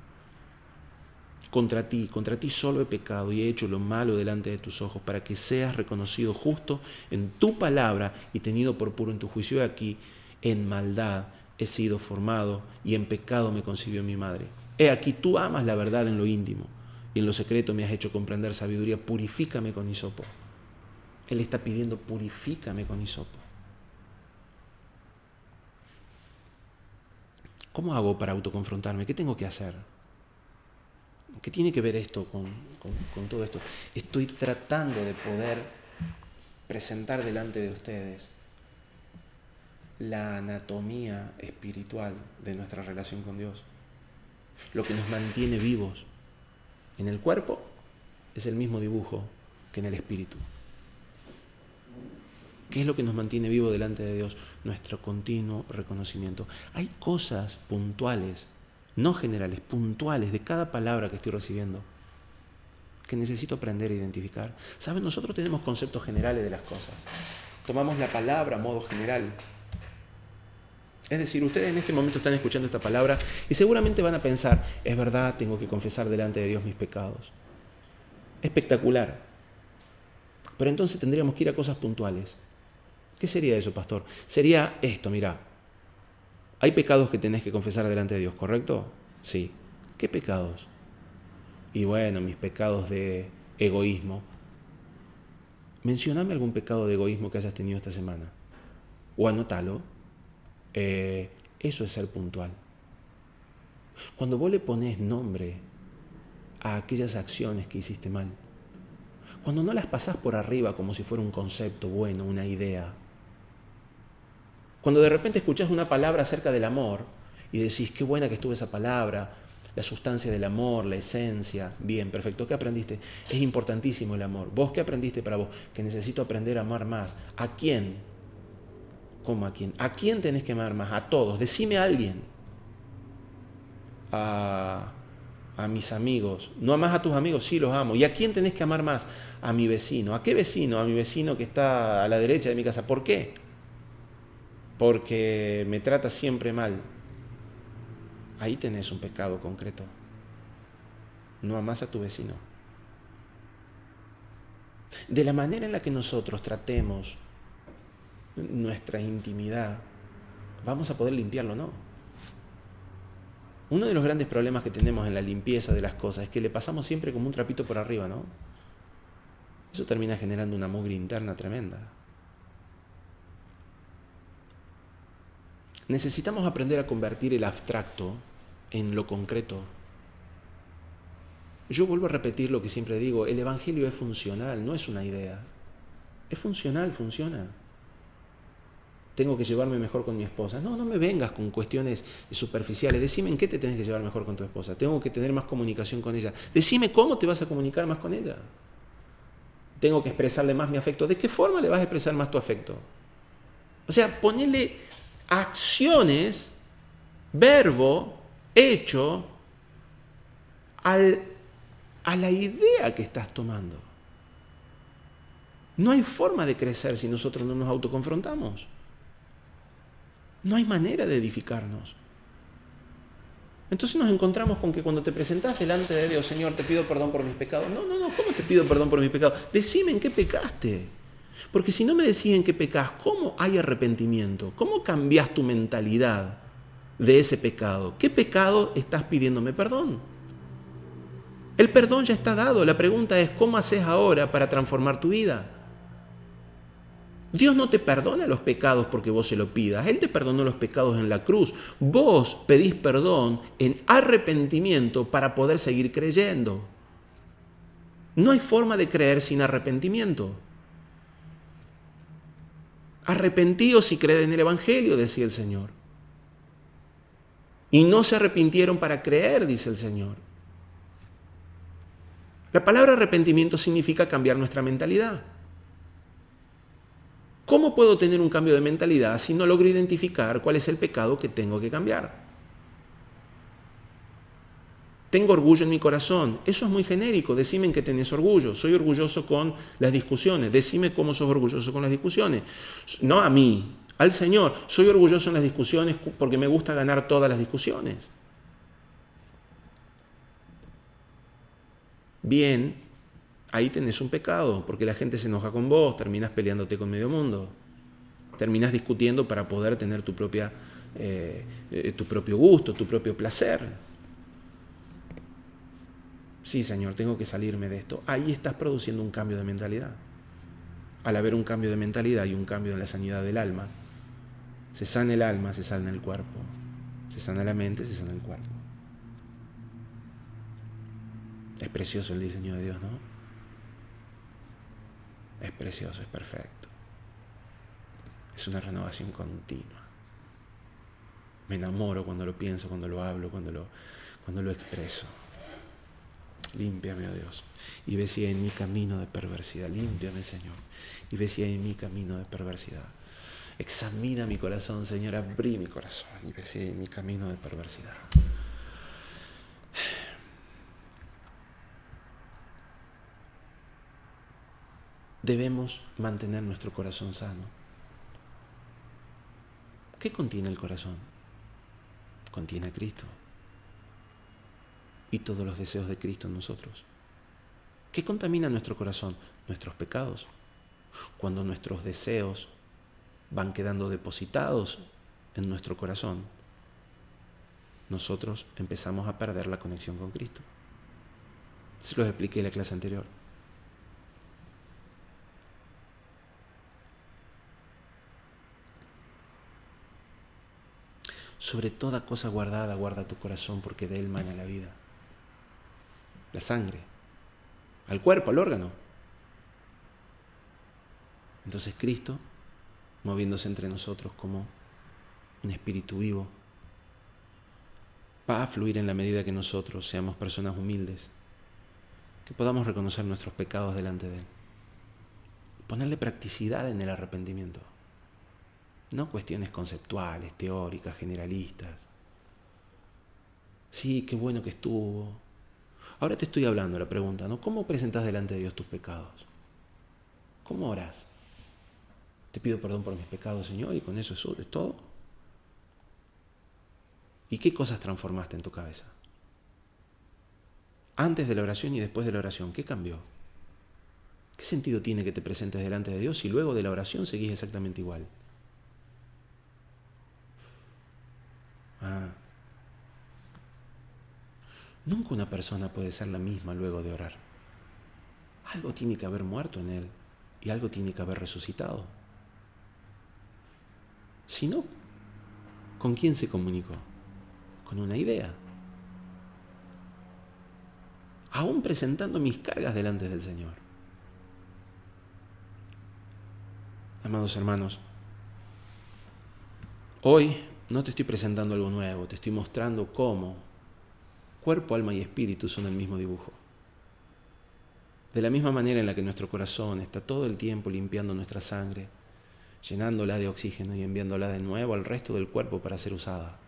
contra ti solo he pecado y he hecho lo malo delante de tus ojos, para que seas reconocido justo en tu palabra y tenido por puro en tu juicio. He aquí, en maldad he sido formado y en pecado me concibió mi madre. He aquí, tú amas la verdad en lo íntimo y en lo secreto me has hecho comprender sabiduría. Purifícame con hisopo. Él está pidiendo, purifícame con hisopo. ¿Cómo hago para autoconfrontarme? ¿Qué tengo que hacer? ¿Qué tiene que ver esto con todo esto? Estoy tratando de poder presentar delante de ustedes la anatomía espiritual de nuestra relación con Dios. Lo que nos mantiene vivos en el cuerpo es el mismo dibujo que en el espíritu. ¿Qué es lo que nos mantiene vivos delante de Dios? Nuestro continuo reconocimiento. Hay cosas puntuales, no generales, puntuales de cada palabra que estoy recibiendo, que necesito aprender a identificar. ¿Saben? Nosotros tenemos conceptos generales de las cosas. Tomamos la palabra a modo general. Es decir, ustedes en este momento están escuchando esta palabra y seguramente van a pensar, es verdad, tengo que confesar delante de Dios mis pecados. Espectacular. Pero entonces tendríamos que ir a cosas puntuales. ¿Qué sería eso, pastor? Sería esto, mirá. Hay pecados que tenés que confesar delante de Dios, ¿correcto? Sí. ¿Qué pecados? Y bueno, mis pecados de egoísmo. Mencioname algún pecado de egoísmo que hayas tenido esta semana. O anótalo. Eso es ser puntual. Cuando vos le ponés nombre a aquellas acciones que hiciste mal, cuando no las pasás por arriba como si fuera un concepto bueno, una idea, cuando de repente escuchás una palabra acerca del amor y decís, qué buena que estuvo esa palabra, la sustancia del amor, la esencia, bien, perfecto, ¿qué aprendiste? Es importantísimo el amor. ¿Vos qué aprendiste para vos? Que necesito aprender a amar más. ¿A quién? ¿Cómo a quién? ¿A quién tenés que amar más? A todos. Decime a alguien. A mis amigos. ¿No amás a tus amigos? Sí, los amo. ¿Y a quién tenés que amar más? A mi vecino. ¿A qué vecino? A mi vecino que está a la derecha de mi casa. ¿Por qué? Porque me trata siempre mal. Ahí tenés un pecado concreto. No amás a tu vecino. De la manera en la que nosotros tratemos nuestra intimidad, vamos a poder limpiarlo, ¿no? Uno de los grandes problemas que tenemos en la limpieza de las cosas es que le pasamos siempre como un trapito por arriba, ¿no? Eso termina generando una mugre interna tremenda. Necesitamos aprender a convertir el abstracto en lo concreto. Yo vuelvo a repetir lo que siempre digo, el evangelio es funcional, no es una idea. Es funcional, funciona. Tengo que llevarme mejor con mi esposa. No me vengas con cuestiones superficiales. Decime en qué te tenés que llevar mejor con tu esposa. Tengo que tener más comunicación con ella. Decime cómo te vas a comunicar más con ella. Tengo que expresarle más mi afecto. ¿De qué forma le vas a expresar más tu afecto? O sea, ponele acciones, verbo, hecho, a la idea que estás tomando. No hay forma de crecer si nosotros no nos autoconfrontamos. No hay manera de edificarnos. Entonces nos encontramos con que cuando te presentás delante de Dios, Señor, te pido perdón por mis pecados. No, ¿cómo te pido perdón por mis pecados? Decime en qué pecaste. Porque si no me decís en qué pecás, ¿cómo hay arrepentimiento? ¿Cómo cambiás tu mentalidad de ese pecado? ¿Qué pecado estás pidiéndome perdón? El perdón ya está dado. La pregunta es, ¿cómo haces ahora para transformar tu vida? Dios no te perdona los pecados porque vos se lo pidas. Él te perdonó los pecados en la cruz. Vos pedís perdón en arrepentimiento para poder seguir creyendo. No hay forma de creer sin arrepentimiento. Arrepentíos y creed en el Evangelio, decía el Señor. Y no se arrepintieron para creer, dice el Señor. La palabra arrepentimiento significa cambiar nuestra mentalidad. ¿Cómo puedo tener un cambio de mentalidad si no logro identificar cuál es el pecado que tengo que cambiar? Tengo orgullo en mi corazón. Eso es muy genérico. Decime en qué tenés orgullo. Soy orgulloso con las discusiones. Decime cómo sos orgulloso con las discusiones. No a mí, al Señor. Soy orgulloso en las discusiones porque me gusta ganar todas las discusiones. bien, ahí tenés un pecado, porque la gente se enoja con vos, terminás peleándote con medio mundo, terminás discutiendo para poder tener tu propio gusto, tu propio placer. Sí, Señor, tengo que salirme de esto. Ahí estás produciendo un cambio de mentalidad. Al haber un cambio de mentalidad y un cambio en la sanidad del alma, se sana el alma, se sana el cuerpo. Se sana la mente, se sana el cuerpo. Es precioso el diseño de Dios, ¿no? Es precioso, es perfecto. Es una renovación continua. Me enamoro cuando lo pienso, cuando lo hablo, cuando lo expreso. Límpiame, oh Dios, y ve si hay en mi camino de perversidad. Límpiame, Señor, y ve si hay en mi camino de perversidad. Examina mi corazón, Señor, abrí mi corazón y ve si hay en mi camino de perversidad. Debemos mantener nuestro corazón sano. ¿Qué contiene el corazón? Contiene a Cristo y todos los deseos de Cristo en nosotros. ¿Qué contamina nuestro corazón? Nuestros pecados. Cuando nuestros deseos van quedando depositados en nuestro corazón, nosotros empezamos a perder la conexión con Cristo. Se los expliqué en la clase anterior. Sobre toda cosa guardada, guarda tu corazón, porque de él mana la vida. La sangre, al cuerpo, al órgano. Entonces Cristo, moviéndose entre nosotros como un espíritu vivo, va a fluir en la medida que nosotros seamos personas humildes, que podamos reconocer nuestros pecados delante de él. Ponerle practicidad en el arrepentimiento. No cuestiones conceptuales, teóricas, generalistas. Sí, qué bueno que estuvo. Ahora te estoy hablando, la pregunta, ¿no? ¿Cómo presentas delante de Dios tus pecados? ¿Cómo orás? Te pido perdón por mis pecados, Señor, y con eso es todo. ¿Y qué cosas transformaste en tu cabeza? Antes de la oración y después de la oración, ¿qué cambió? ¿Qué sentido tiene que te presentes delante de Dios si luego de la oración seguís exactamente igual? Nunca una persona puede ser la misma luego de orar. Algo tiene que haber muerto en él y algo tiene que haber resucitado. Si no, ¿con quién se comunicó? Con una idea. Aún presentando mis cargas delante del Señor. Amados hermanos, hoy no te estoy presentando algo nuevo, te estoy mostrando cómo cuerpo, alma y espíritu son el mismo dibujo. De la misma manera en la que nuestro corazón está todo el tiempo limpiando nuestra sangre, llenándola de oxígeno y enviándola de nuevo al resto del cuerpo para ser usada.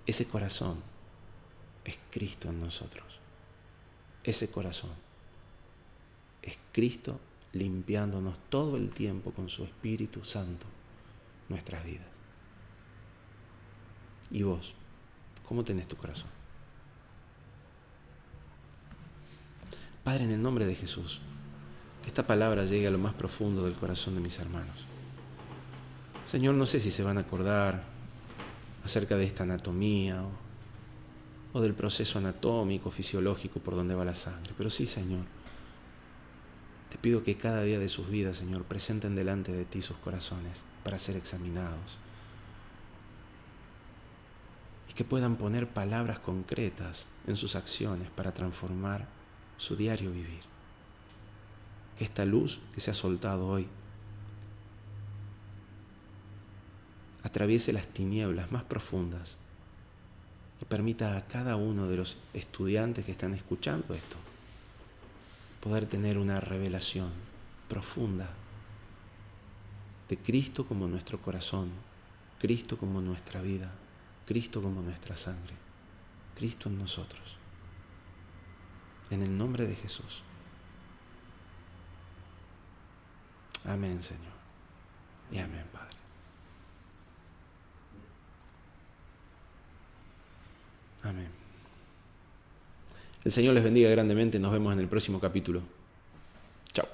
Ese corazón es Cristo en nosotros. Ese corazón es Cristo limpiándonos todo el tiempo con su Espíritu Santo nuestras vidas. ¿Y vos? ¿Cómo tenés tu corazón? Padre, en el nombre de Jesús, que esta palabra llegue a lo más profundo del corazón de mis hermanos. Señor, no sé si se van a acordar acerca de esta anatomía o del proceso anatómico, fisiológico por donde va la sangre, pero sí, Señor, te pido que cada día de sus vidas, Señor, presenten delante de ti sus corazones para ser examinados y que puedan poner palabras concretas en sus acciones para transformar su diario vivir. Que esta luz que se ha soltado hoy atraviese las tinieblas más profundas y permita a cada uno de los estudiantes que están escuchando esto poder tener una revelación profunda de Cristo como nuestro corazón, Cristo como nuestra vida, Cristo como nuestra sangre, Cristo en nosotros. En el nombre de Jesús. Amén, Señor. Y amén, Padre. Amén. El Señor les bendiga grandemente. Nos vemos en el próximo capítulo. Chao.